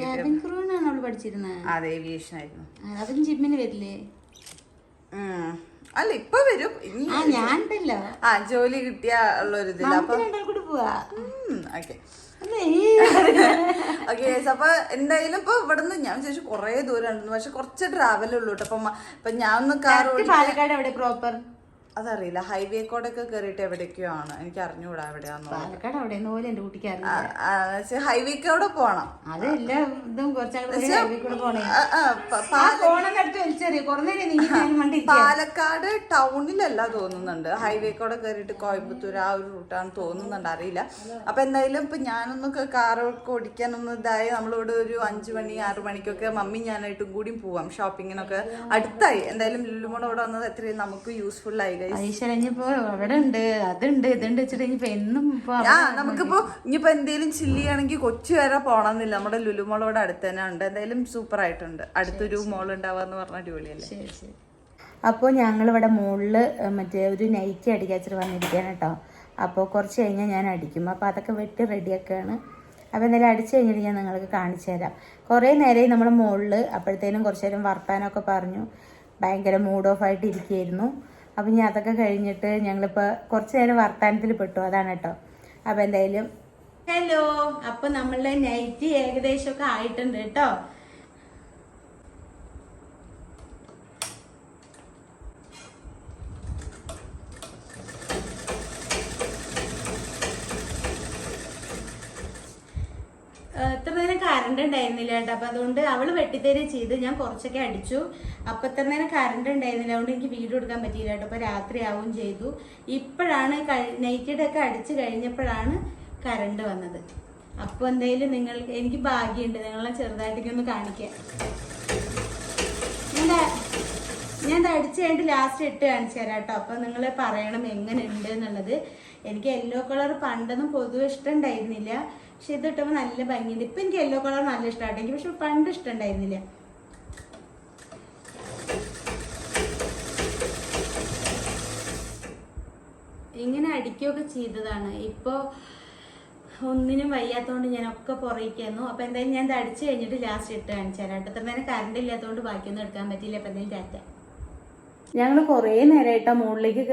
പഠിച്ചിരുന്നത്. അതെ, ഏവിയേഷൻ ആയിരുന്നു. അതും ജിമ്മിന് വരില്ലേ? അല്ല, ഇപ്പൊ വരും. ഞാനുണ്ടല്ലോ ജോലി കിട്ടിയ ഉള്ളൊരു ഇതില്ല. അപ്പൊ ഓക്കെ ഓക്കെ. അപ്പൊ എന്തായാലും ഇപ്പൊ ഇവിടുന്ന് ഞാൻ ചോദിച്ചു കൊറേ ദൂരം ഉണ്ടെന്ന്, പക്ഷെ കുറച്ച് ട്രാവൽ ഉള്ളൂ കേട്ടോ. അപ്പൊ ഞാൻ ഒന്ന് കാർ പാലക്കാട് എവിടെ പ്രോപ്പർ അതറിയില്ല. ഹൈവേ കോഡൊക്കെ കയറിയിട്ട് എവിടേക്കോ ആണ്, എനിക്ക് അറിഞ്ഞൂടാ എവിടെയാന്ന്. പാലക്കാട് അവിടെ എന്റെ കുട്ടിക്ക് ഹൈവേ കോടെ പോണം. പാലക്കാട് ടൗണിലല്ല തോന്നുന്നുണ്ട്, ഹൈവേ കോടെ കയറിയിട്ട് കോയമ്പത്തൂർ ആ ഒരു റൂട്ടാണ് തോന്നുന്നുണ്ട്, അറിയില്ല. അപ്പൊ എന്തായാലും ഇപ്പൊ ഞാനൊന്ന് കാറൊക്കെ ഓടിക്കാനൊന്നും ഇതായി നമ്മളിവിടെ ഒരു 5 മണി 6 മണിക്കൊക്കെ മമ്മി ഞാനായിട്ടും കൂടി പോവാം ഷോപ്പിങ്ങിനൊക്കെ. അടുത്തായി എന്തായാലും ലുലുമോൾ ഇവിടെ വന്നത് എത്രയും നമുക്ക് യൂസ്ഫുൾ ആയി. അവിടെ ഉണ്ട് അതുണ്ട് ഇതുണ്ട് വെച്ചിട്ട് ഇനിയിപ്പോ എന്നും നമുക്കിപ്പോ ഇനിയിപ്പോ എന്തെങ്കിലും ചില്ലി ആണെങ്കിൽ കൊച്ചി വരെ പോണമെന്നില്ല, നമ്മുടെ ലുലുമോൾ ഇവിടെ അടുത്ത് തന്നെ ഉണ്ട്. എന്തായാലും സൂപ്പർ ആയിട്ടുണ്ട്. അടുത്തൊരു മോൾ ഉണ്ടാവാന്ന് പറഞ്ഞ അടിപൊളിയല്ലേ. അപ്പോൾ ഞങ്ങളിവിടെ മുകളിൽ മറ്റേ ഒരു നൈറ്റി അടിക്കാച്ചിട്ട് വന്നിരിക്കുകയാണ് കേട്ടോ. അപ്പോൾ കുറച്ച് കഴിഞ്ഞാൽ ഞാൻ അടിക്കും. അപ്പോൾ അതൊക്കെ വെട്ടി റെഡിയാക്കുകയാണ്. അപ്പോൾ എന്തായാലും അടിച്ചു കഴിഞ്ഞിട്ട് ഞാൻ നിങ്ങൾക്ക് കാണിച്ചു തരാം. കുറേ നേരമായി നമ്മൾ മുകളിൽ, അപ്പോഴത്തേനും കുറച്ച് നേരം വർത്താനമൊക്കെ പറഞ്ഞു ഭയങ്കര മൂഡ് ഓഫ് ആയിട്ട് ഇരിക്കുകയായിരുന്നു. അപ്പം ഇനി അതൊക്കെ കഴിഞ്ഞിട്ട് ഞങ്ങളിപ്പോൾ കുറച്ച് നേരം വർത്താനത്തിൽ പെട്ടു, അതാണ് കേട്ടോ. അപ്പം എന്തായാലും ഹലോ, അപ്പം നമ്മളുടെ നൈറ്റ് ഏകദേശമൊക്കെ ആയിട്ടുണ്ട് കേട്ടോ. ഇത്ര നേരം കറണ്ട് ഉണ്ടായിരുന്നില്ല കേട്ടോ. അപ്പം അതുകൊണ്ട് അവൾ വെട്ടിത്തരുക ചെയ്ത് ഞാൻ കുറച്ചൊക്കെ അടിച്ചു. അപ്പം ഇത്ര നേരം കറണ്ട് ഉണ്ടായിരുന്നില്ല, അതുകൊണ്ട് എനിക്ക് വീഡിയോ എടുക്കാൻ പറ്റിയില്ല കേട്ടോ. അപ്പോൾ രാത്രി ആവുകയും ചെയ്തു. ഇപ്പോഴാണ് നൈറ്റിയുടെ ഒക്കെ അടിച്ചു കഴിഞ്ഞപ്പോഴാണ് കറണ്ട് വന്നത്. അപ്പോൾ എന്തായാലും എനിക്ക് ഭാഗ്യമുണ്ട്, നിങ്ങളെ ചെറുതായിട്ടൊക്കെ കാണിക്കാം. ഞാൻ അടിച്ചു കഴിഞ്ഞിട്ട് ലാസ്റ്റ് ഇട്ട് കാണിച്ചു തരാം കേട്ടോ. അപ്പം നിങ്ങൾ പറയണം എങ്ങനെ ഉണ്ട് എന്നുള്ളത്. എനിക്ക് യെല്ലോ കളർ പണ്ടൊന്നും പൊതുവെ ഇഷ്ടം ഉണ്ടായിരുന്നില്ല, പക്ഷെ ഇത് ഇട്ടപ്പോൾ നല്ല ഭംഗിയുണ്ട്. ഇപ്പം എനിക്ക് യെല്ലോ കളർ നല്ല ഇഷ്ടമായിട്ട് എനിക്ക്, പക്ഷെ പണ്ട് ഇഷ്ടം ഉണ്ടായിരുന്നില്ല. ഇങ്ങനെ അടിക്കുകയൊക്കെ ചെയ്തതാണ്. ഇപ്പോൾ ഒന്നിനും വയ്യാത്തതുകൊണ്ട് ഞാനൊക്കെ പുറയിക്കുന്നു. അപ്പോൾ എന്തായാലും ഞാൻ ഇത് അടിച്ചു കഴിഞ്ഞിട്ട് ലാസ്റ്റ് ഇട്ട് കാണിച്ചു തരാം കേട്ടോ. ഇത്ര നേരം കറണ്ട് ഇല്ലാത്തതുകൊണ്ട് ബാക്കിയൊന്നും എടുക്കാൻ പറ്റിയില്ല. അപ്പം എന്തായാലും ടാറ്റ. ഞങ്ങൾ കുറേ നേരമായിട്ടാണ് മുകളിലേക്ക്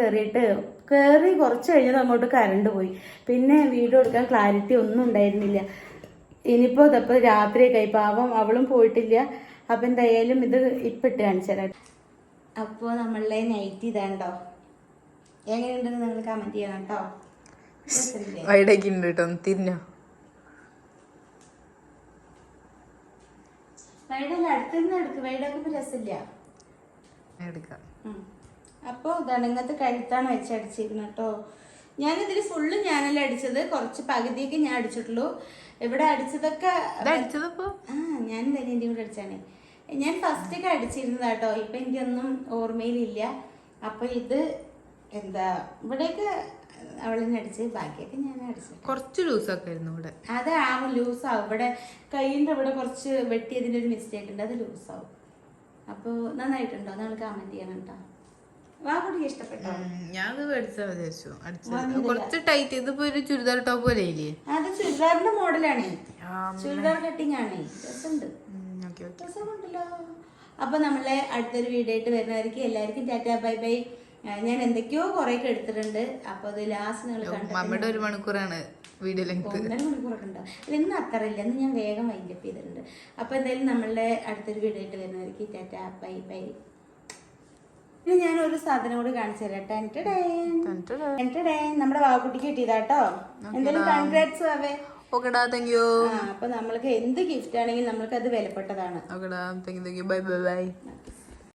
കയറി കുറച്ച് കഴിഞ്ഞത് അങ്ങോട്ട് കറണ്ട് പോയി. പിന്നെ വീഡിയോ എടുക്കാൻ ക്ലാരിറ്റി ഒന്നും ഉണ്ടായിരുന്നില്ല. ഇനിയിപ്പോൾ ഇതപ്പോൾ രാത്രിയൊക്കെ പാവം അവളും പോയിട്ടില്ല. അപ്പം എന്തായാലും ഇത് ഇപ്പം ഇട്ട് കാണിച്ചു തരാം. അപ്പോൾ നമ്മളുടെ നൈറ്റ് ഇതാണ്ടോ, എങ്ങനെയുണ്ടെന്ന് നിങ്ങൾ കമൻറ്റ് ചെയ്യണം കേട്ടോ. തിരിഞ്ഞോ വൈഡല്ല, അടുത്തിരുന്ന് എടുക്കും. വൈഡൊക്കെ രസമില്ല. അപ്പോൾ ഇതാണ് ഇങ്ങനത്തെ കഴുത്താണ് വെച്ചടിച്ചിരുന്നത് കേട്ടോ. ഞാനിതിൽ ഫുള്ള് ഞാനല്ല അടിച്ചത്, കുറച്ച് പകുതിയൊക്കെ ഞാൻ അടിച്ചിട്ടുള്ളൂ. ഇവിടെ അടിച്ചതൊക്കെ ഞാൻ തന്നെ എൻ്റെ കൂടെ അടിച്ചാണ്. ഞാൻ ഫസ്റ്റൊക്കെ അടിച്ചിരുന്നതാട്ടോ, ഇപ്പം എനിക്കൊന്നും ഓർമ്മയിലില്ല. അപ്പോൾ ഇത് എന്താ ഇവിടെയൊക്കെ അവളിനെ അടിച്ച്, ബാക്കിയൊക്കെ ഞാൻ അടിച്ചു. കുറച്ച് ലൂസൊക്കെ ആയിരുന്നു ഇവിടെ. അത് ലൂസാവും. ഇവിടെ കൈയിൻ്റെ ഇവിടെ കുറച്ച് വെട്ടിയതിൻ്റെ ഒരു മിസ്റ്റേക്ക് ഉണ്ട്, അത് ലൂസാവും. അപ്പോൾ നന്നായിട്ടുണ്ടോ നിങ്ങൾ കമന്റ് ചെയ്യണം കേട്ടോ. വാക്കുട്ടിക്ക് ഇഷ്ടപ്പെട്ടോ? ഞാൻ കുറച്ച് ടൈറ്റ്, ഇതിപ്പോ ഒരു ചുരിദാർ ടോപ്പ് പോലെ അത് ചുരിദാറിന്റെ മോഡലാണ്, ചുരിദാർ കട്ടിങ് ആണ്. രസമുണ്ട്, രസമുണ്ടല്ലോ. അപ്പൊ നമ്മളെ അടുത്തൊരു വീഡിയോ ആയിട്ട് വരുന്നവർക്ക് എല്ലാവർക്കും ടാറ്റാ ബൈ ബൈ. ഞാൻ എന്തൊക്കെയോ കുറെ ഒക്കെ എടുത്തിട്ടുണ്ട്. അപ്പൊ അത് ലാസ്റ്റ് നിങ്ങൾ കണ്ടു. 1 മണിക്കൂറാണ് വീഡിയോ ലെങ്ത്. 1.5 മണിക്കൂറൊക്കെ ഉണ്ടാവും. ഇന്ന് അത്ര ഇല്ല, ഇന്ന് ഞാൻ വേഗം വൈൻഡപ്പ് ചെയ്തിട്ടുണ്ട്. അപ്പൊ എന്തായാലും നമ്മളുടെ അടുത്തൊരു വീഡിയോ ആയിട്ട് വരുന്നവർക്ക് ടാറ്റാ ബൈ ബൈ. ഇനി ഞാൻ ഒരു സാധനം കൂടി കാണിച്ചു തരാം. നമ്മുടെ വാക്കുട്ടിക്ക് കിട്ടിയതാട്ടോ. എന്തായാലും കൺഗ്രാറ്റ്സ് ആവേ. അപ്പൊ നമ്മൾക്ക് എന്ത് ഗിഫ്റ്റ് ആണെങ്കിലും നമ്മൾക്ക് അത് വിലപ്പെട്ടതാണ്. Bye bye bye.